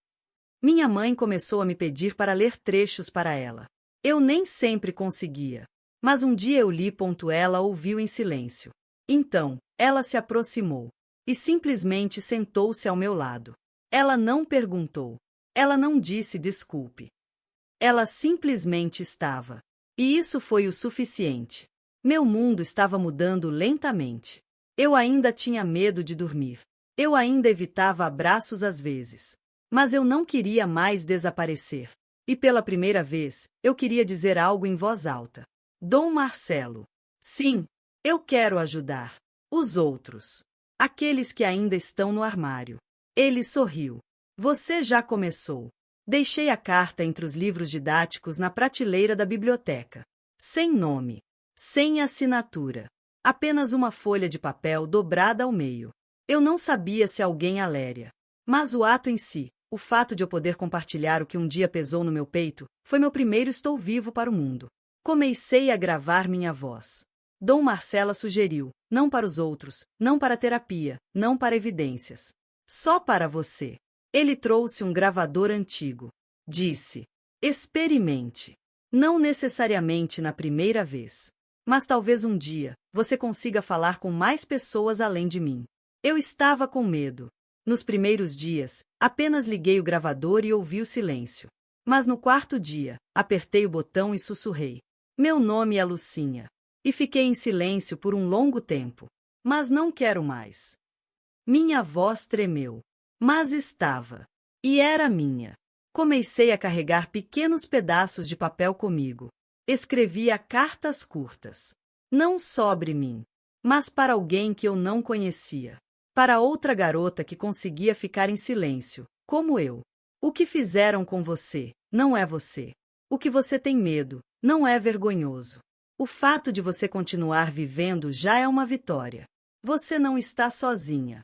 Minha mãe começou a me pedir para ler trechos para ela. Eu nem sempre conseguia. Mas um dia eu li. Ela ouviu em silêncio. Então, ela se aproximou. E simplesmente sentou-se ao meu lado. Ela não perguntou. Ela não disse desculpe. Ela simplesmente estava. E isso foi o suficiente. Meu mundo estava mudando lentamente. Eu ainda tinha medo de dormir. Eu ainda evitava abraços às vezes. Mas eu não queria mais desaparecer. E pela primeira vez, eu queria dizer algo em voz alta. Dom Marcelo. Sim, eu quero ajudar. Os outros. Aqueles que ainda estão no armário. Ele sorriu. Você já começou. Deixei a carta entre os livros didáticos na prateleira da biblioteca. Sem nome. Sem assinatura. Apenas uma folha de papel dobrada ao meio. Eu não sabia se alguém a leria. Mas o ato em si, o fato de eu poder compartilhar o que um dia pesou no meu peito, foi meu primeiro estou vivo para o mundo. Comecei a gravar minha voz. Dom Marcela sugeriu, não para os outros, não para terapia, não para evidências. Só para você. Ele trouxe um gravador antigo. Disse, experimente. Não necessariamente na primeira vez. Mas talvez um dia, você consiga falar com mais pessoas além de mim. Eu estava com medo. Nos primeiros dias, apenas liguei o gravador e ouvi o silêncio. Mas no quarto dia, apertei o botão e sussurrei. Meu nome é Lucinha. E fiquei em silêncio por um longo tempo. Mas não quero mais. Minha voz tremeu. Mas estava. E era minha. Comecei a carregar pequenos pedaços de papel comigo. Escrevia cartas curtas. Não sobre mim, mas para alguém que eu não conhecia. Para outra garota que conseguia ficar em silêncio, como eu. O que fizeram com você, não é você. O que você tem medo, não é vergonhoso. O fato de você continuar vivendo já é uma vitória. Você não está sozinha.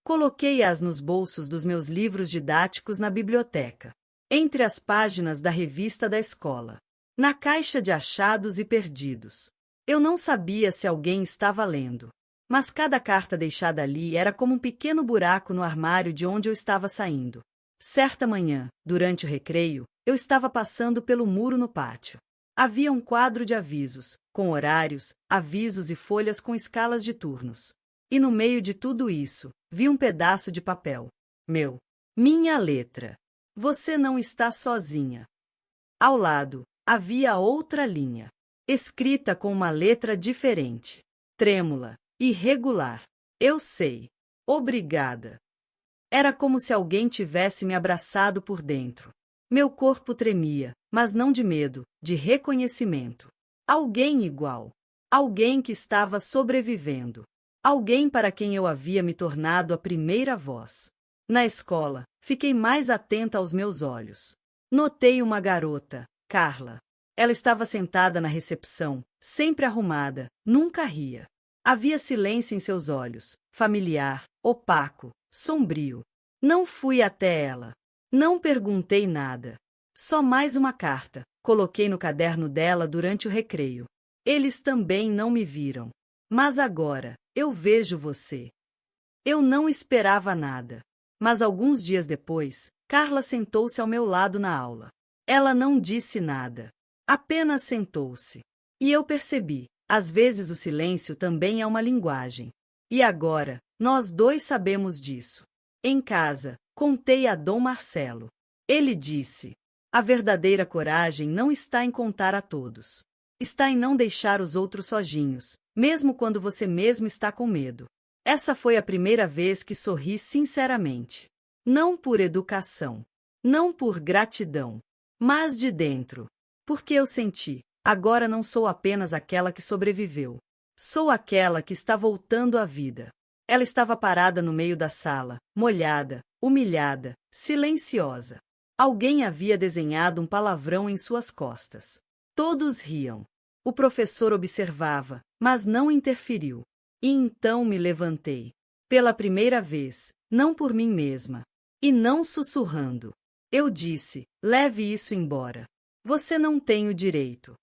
Coloquei-as nos bolsos dos meus livros didáticos na biblioteca, entre as páginas da revista da escola, na caixa de achados e perdidos. Eu não sabia se alguém estava lendo, mas cada carta deixada ali era como um pequeno buraco no armário de onde eu estava saindo. Certa manhã, durante o recreio, eu estava passando pelo muro no pátio. Havia um quadro de avisos, com horários, avisos e folhas com escalas de turnos. E no meio de tudo isso, vi um pedaço de papel. Minha letra. Você não está sozinha. Ao lado, havia outra linha, escrita com uma letra diferente, trêmula, irregular. Eu sei. Obrigada. Era como se alguém tivesse me abraçado por dentro. Meu corpo tremia, mas não de medo, de reconhecimento. Alguém igual. Alguém que estava sobrevivendo. Alguém para quem eu havia me tornado a primeira voz. Na escola, fiquei mais atenta aos meus olhos. Notei uma garota, Carla. Ela estava sentada na recepção, sempre arrumada, nunca ria. Havia silêncio em seus olhos, familiar, opaco, sombrio. Não fui até ela. Não perguntei nada. Só mais uma carta. Coloquei no caderno dela durante o recreio. Eles também não me viram. Mas agora, eu vejo você. Eu não esperava nada. Mas alguns dias depois, Carla sentou-se ao meu lado na aula. Ela não disse nada. Apenas sentou-se. E eu percebi, às vezes o silêncio também é uma linguagem. E agora, nós dois sabemos disso. Em casa, contei a Dom Marcelo. Ele disse, a verdadeira coragem não está em contar a todos. Está em não deixar os outros sozinhos, mesmo quando você mesmo está com medo. Essa foi a primeira vez que sorri sinceramente. Não por educação, não por gratidão, mas de dentro. Porque eu senti, agora não sou apenas aquela que sobreviveu. Sou aquela que está voltando à vida. Ela estava parada no meio da sala, molhada, humilhada, silenciosa. Alguém havia desenhado um palavrão em suas costas. Todos riam. O professor observava, mas não interferiu. E então me levantei. Pela primeira vez, não por mim mesma. E não sussurrando. Eu disse, leve isso embora. Você não tem o direito.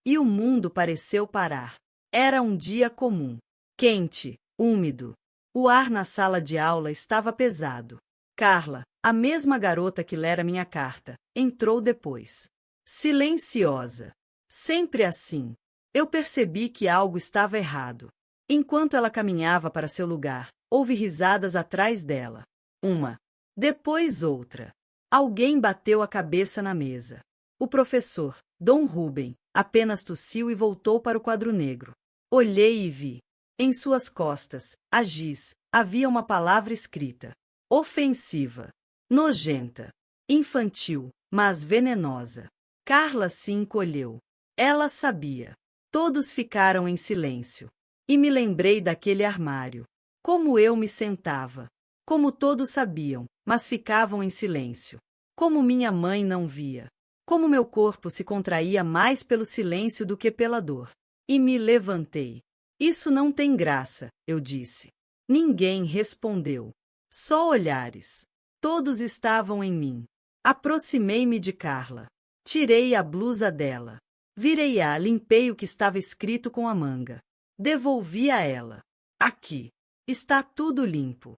E o mundo pareceu parar. Era um dia comum. Quente, úmido. O ar na sala de aula estava pesado. Carla, a mesma garota que lera minha carta, entrou depois. Silenciosa. Sempre assim. Eu percebi que algo estava errado. Enquanto ela caminhava para seu lugar, houve risadas atrás dela. Uma. Depois outra. Alguém bateu a cabeça na mesa. O professor, Dom Rubem, apenas tossiu e voltou para o quadro negro. Olhei e vi. Em suas costas, a giz, havia uma palavra escrita. Ofensiva. Nojenta. Infantil, mas venenosa. Carla se encolheu. Ela sabia. Todos ficaram em silêncio. E me lembrei daquele armário. Como eu me sentava. Como todos sabiam, mas ficavam em silêncio. Como minha mãe não via. Como meu corpo se contraía mais pelo silêncio do que pela dor. E me levantei. Isso não tem graça, eu disse. Ninguém respondeu. Só olhares. Todos estavam em mim. Aproximei-me de Carla. Tirei a blusa dela. Virei-a, limpei o que estava escrito com a manga. Devolvi a ela. Aqui. Está tudo limpo.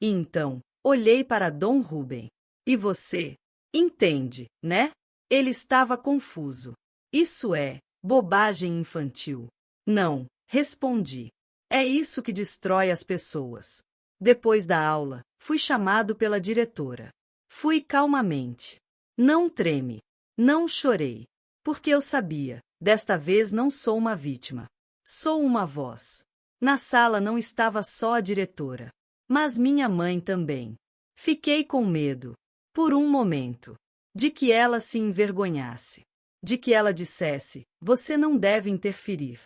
E então, olhei para Dom Rubem. E você? Entende, né? Ele estava confuso. Isso é bobagem infantil. Não, respondi. É isso que destrói as pessoas. Depois da aula, fui chamado pela diretora. Fui calmamente. Não treme. Não chorei. Porque eu sabia, desta vez não sou uma vítima. Sou uma voz. Na sala não estava só a diretora, mas minha mãe também. Fiquei com medo, por um momento, de que ela se envergonhasse, de que ela dissesse, você não deve interferir.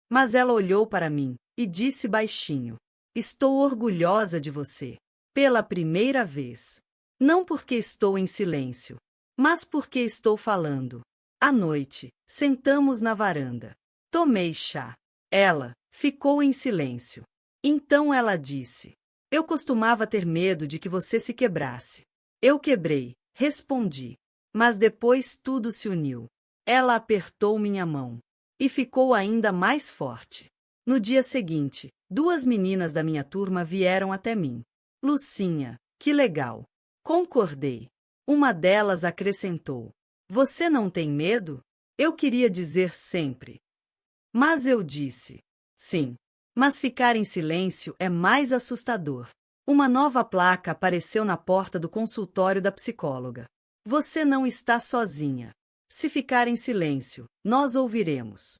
Mas ela olhou para mim e disse baixinho, estou orgulhosa de você, pela primeira vez. Não porque estou em silêncio, mas porque estou falando. À noite, sentamos na varanda. Tomei chá. Ela ficou em silêncio. Então ela disse, eu costumava ter medo de que você se quebrasse. Eu quebrei, respondi. Mas depois tudo se uniu. Ela apertou minha mão. E ficou ainda mais forte. No dia seguinte, 2 meninas da minha turma vieram até mim. Lucinha, que legal. Concordei. Uma delas acrescentou. Você não tem medo? Eu queria dizer sempre. Mas eu disse. Sim. Mas ficar em silêncio é mais assustador. Uma nova placa apareceu na porta do consultório da psicóloga. Você não está sozinha. Se ficar em silêncio, nós ouviremos.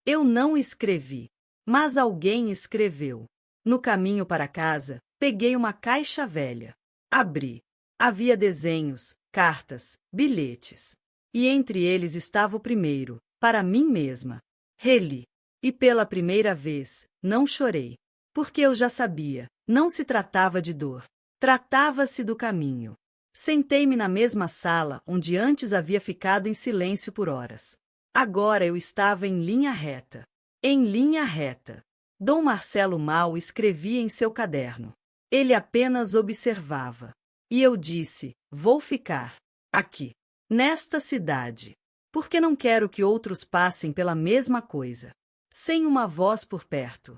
Eu não escrevi, mas alguém escreveu. No caminho para casa, peguei uma caixa velha. Abri. Havia desenhos, cartas, bilhetes. E entre eles estava o primeiro, para mim mesma. Reli. E pela primeira vez, não chorei. Porque eu já sabia, não se tratava de dor. Tratava-se do caminho. Sentei-me na mesma sala onde antes havia ficado em silêncio por horas. Agora eu estava em linha reta. Em linha reta. Dom Marcelo Mal escrevia em seu caderno. Ele apenas observava. E eu disse, vou ficar aqui, nesta cidade, porque não quero que outros passem pela mesma coisa, sem uma voz por perto.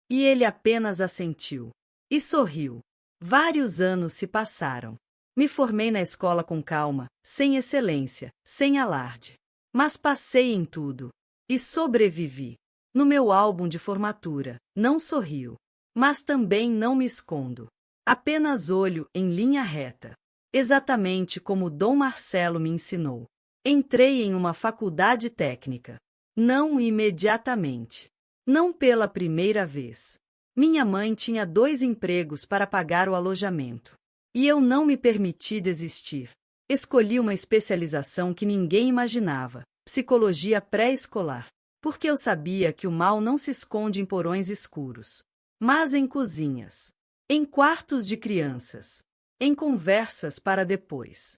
E ele apenas assentiu. E sorriu. Vários anos se passaram. Me formei na escola com calma, sem excelência, sem alarde. Mas passei em tudo. E sobrevivi. No meu álbum de formatura, não sorrio. Mas também não me escondo. Apenas olho em linha reta. Exatamente como Dom Marcelo me ensinou. Entrei em uma faculdade técnica. Não imediatamente. Não pela primeira vez. Minha mãe tinha 2 empregos para pagar o alojamento. E eu não me permiti desistir. Escolhi uma especialização que ninguém imaginava, psicologia pré-escolar, porque eu sabia que o mal não se esconde em porões escuros, mas em cozinhas, em quartos de crianças, em conversas para depois.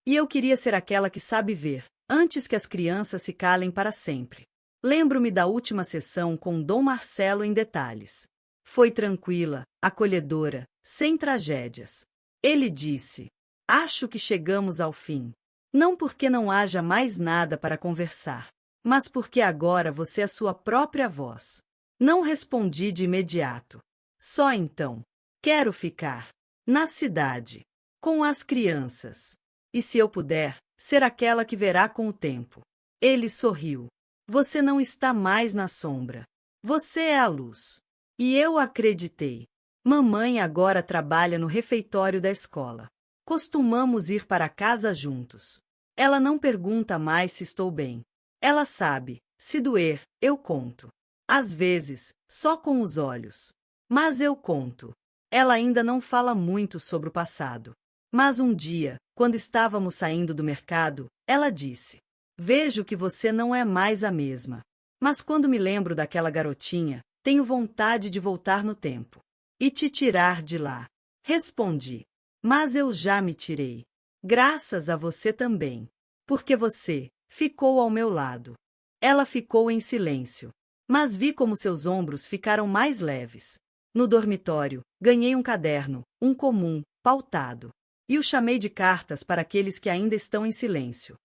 E eu queria ser aquela que sabe ver, antes que as crianças se calem para sempre. Lembro-me da última sessão com Dom Marcelo em detalhes. Foi tranquila, acolhedora, sem tragédias. Ele disse: "Acho que chegamos ao fim. Não porque não haja mais nada para conversar, mas porque agora você é sua própria voz." Não respondi de imediato. Só então. Quero ficar na cidade, com as crianças. E se eu puder, ser aquela que verá com o tempo. Ele sorriu. Você não está mais na sombra. Você é a luz. E eu acreditei. Mamãe agora trabalha no refeitório da escola. Costumamos ir para casa juntos. Ela não pergunta mais se estou bem. Ela sabe, se doer, eu conto. Às vezes, só com os olhos. Mas eu conto. Ela ainda não fala muito sobre o passado. Mas um dia, quando estávamos saindo do mercado, ela disse: "Vejo que você não é mais a mesma. Mas quando me lembro daquela garotinha, tenho vontade de voltar no tempo e te tirar de lá." Respondi: "Mas eu já me tirei. Graças a você também. Porque você ficou ao meu lado." Ela ficou em silêncio. Mas vi como seus ombros ficaram mais leves. No dormitório, ganhei um caderno, um comum, pautado. E o chamei de cartas para aqueles que ainda estão em silêncio.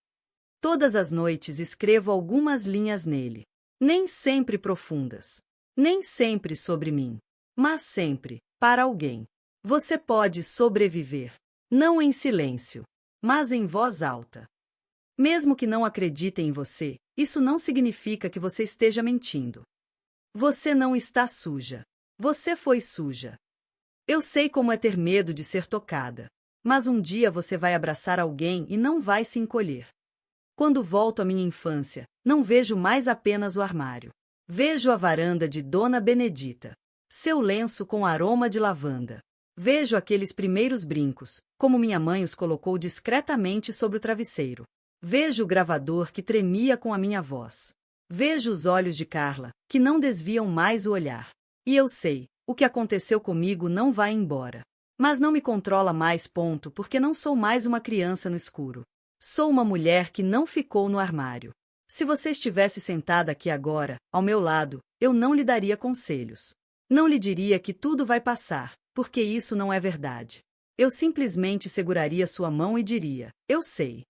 Todas as noites escrevo algumas linhas nele. Nem sempre profundas. Nem sempre sobre mim. Mas sempre, para alguém. Você pode sobreviver. Não em silêncio, mas em voz alta. Mesmo que não acreditem em você, isso não significa que você esteja mentindo. Você não está suja. Você foi suja. Eu sei como é ter medo de ser tocada. Mas um dia você vai abraçar alguém e não vai se encolher. Quando volto à minha infância, não vejo mais apenas o armário. Vejo a varanda de Dona Benedita. Seu lenço com aroma de lavanda. Vejo aqueles primeiros brincos, como minha mãe os colocou discretamente sobre o travesseiro. Vejo o gravador que tremia com a minha voz. Vejo os olhos de Carla, que não desviam mais o olhar. E eu sei, o que aconteceu comigo não vai embora. Mas não me controla mais, ponto, porque não sou mais uma criança no escuro. Sou uma mulher que não ficou no armário. Se você estivesse sentada aqui agora, ao meu lado, eu não lhe daria conselhos. Não lhe diria que tudo vai passar, porque isso não é verdade. Eu simplesmente seguraria sua mão e diria: "Eu sei."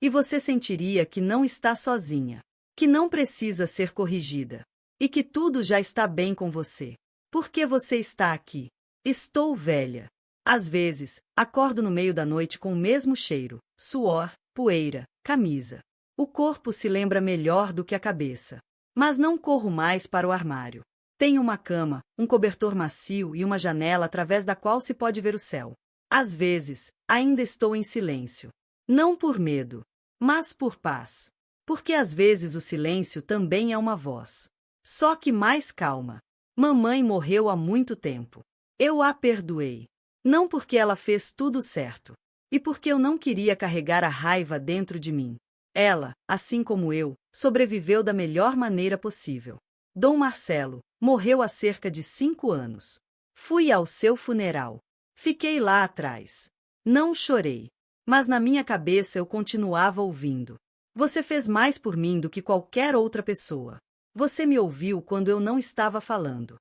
E você sentiria que não está sozinha, que não precisa ser corrigida, e que tudo já está bem com você. Porque você está aqui. Estou velha. Às vezes, acordo no meio da noite com o mesmo cheiro, suor, poeira, camisa. O corpo se lembra melhor do que a cabeça. Mas não corro mais para o armário. Tenho uma cama, um cobertor macio e uma janela através da qual se pode ver o céu. Às vezes, ainda estou em silêncio. Não por medo, mas por paz. Porque às vezes o silêncio também é uma voz. Só que mais calma. Mamãe morreu há muito tempo. Eu a perdoei. Não porque ela fez tudo certo. E porque eu não queria carregar a raiva dentro de mim. Ela, assim como eu, sobreviveu da melhor maneira possível. Dom Marcelo morreu há cerca de 5 anos. Fui ao seu funeral. Fiquei lá atrás. Não chorei. Mas na minha cabeça eu continuava ouvindo. Você fez mais por mim do que qualquer outra pessoa. Você me ouviu quando eu não estava falando.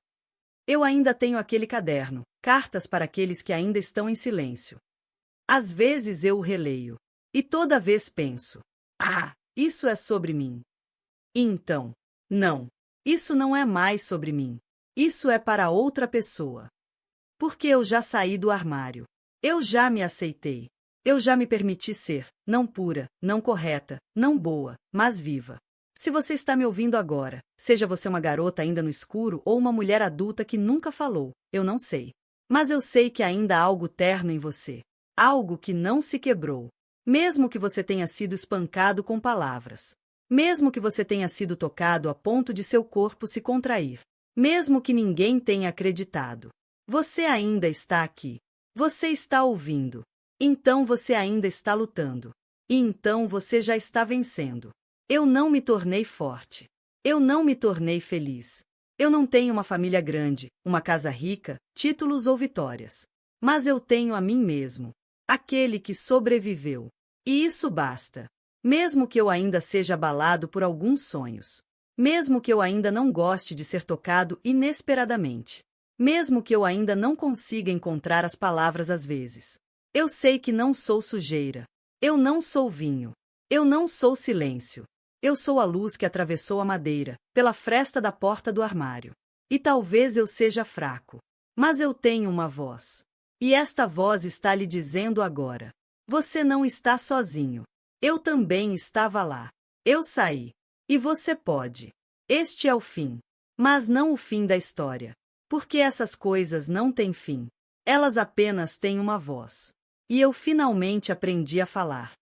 Eu ainda tenho aquele caderno, cartas para aqueles que ainda estão em silêncio. Às vezes eu o releio. E toda vez penso: "Ah, isso é sobre mim." E então, não. Isso não é mais sobre mim. Isso é para outra pessoa. Porque eu já saí do armário. Eu já me aceitei. Eu já me permiti ser, não pura, não correta, não boa, mas viva. Se você está me ouvindo agora, seja você uma garota ainda no escuro ou uma mulher adulta que nunca falou, eu não sei. Mas eu sei que ainda há algo terno em você. Algo que não se quebrou. Mesmo que você tenha sido espancado com palavras. Mesmo que você tenha sido tocado a ponto de seu corpo se contrair. Mesmo que ninguém tenha acreditado. Você ainda está aqui. Você está ouvindo. Então você ainda está lutando. E então você já está vencendo. Eu não me tornei forte. Eu não me tornei feliz. Eu não tenho uma família grande, uma casa rica, títulos ou vitórias. Mas eu tenho a mim mesmo. Aquele que sobreviveu. E isso basta. Mesmo que eu ainda seja abalado por alguns sonhos. Mesmo que eu ainda não goste de ser tocado inesperadamente. Mesmo que eu ainda não consiga encontrar as palavras às vezes. Eu sei que não sou sujeira. Eu não sou vinho. Eu não sou silêncio. Eu sou a luz que atravessou a madeira, pela fresta da porta do armário. E talvez eu seja fraco. Mas eu tenho uma voz. E esta voz está lhe dizendo agora. Você não está sozinho. Eu também estava lá. Eu saí. E você pode. Este é o fim. Mas não o fim da história. Porque essas coisas não têm fim. Elas apenas têm uma voz. E eu finalmente aprendi a falar.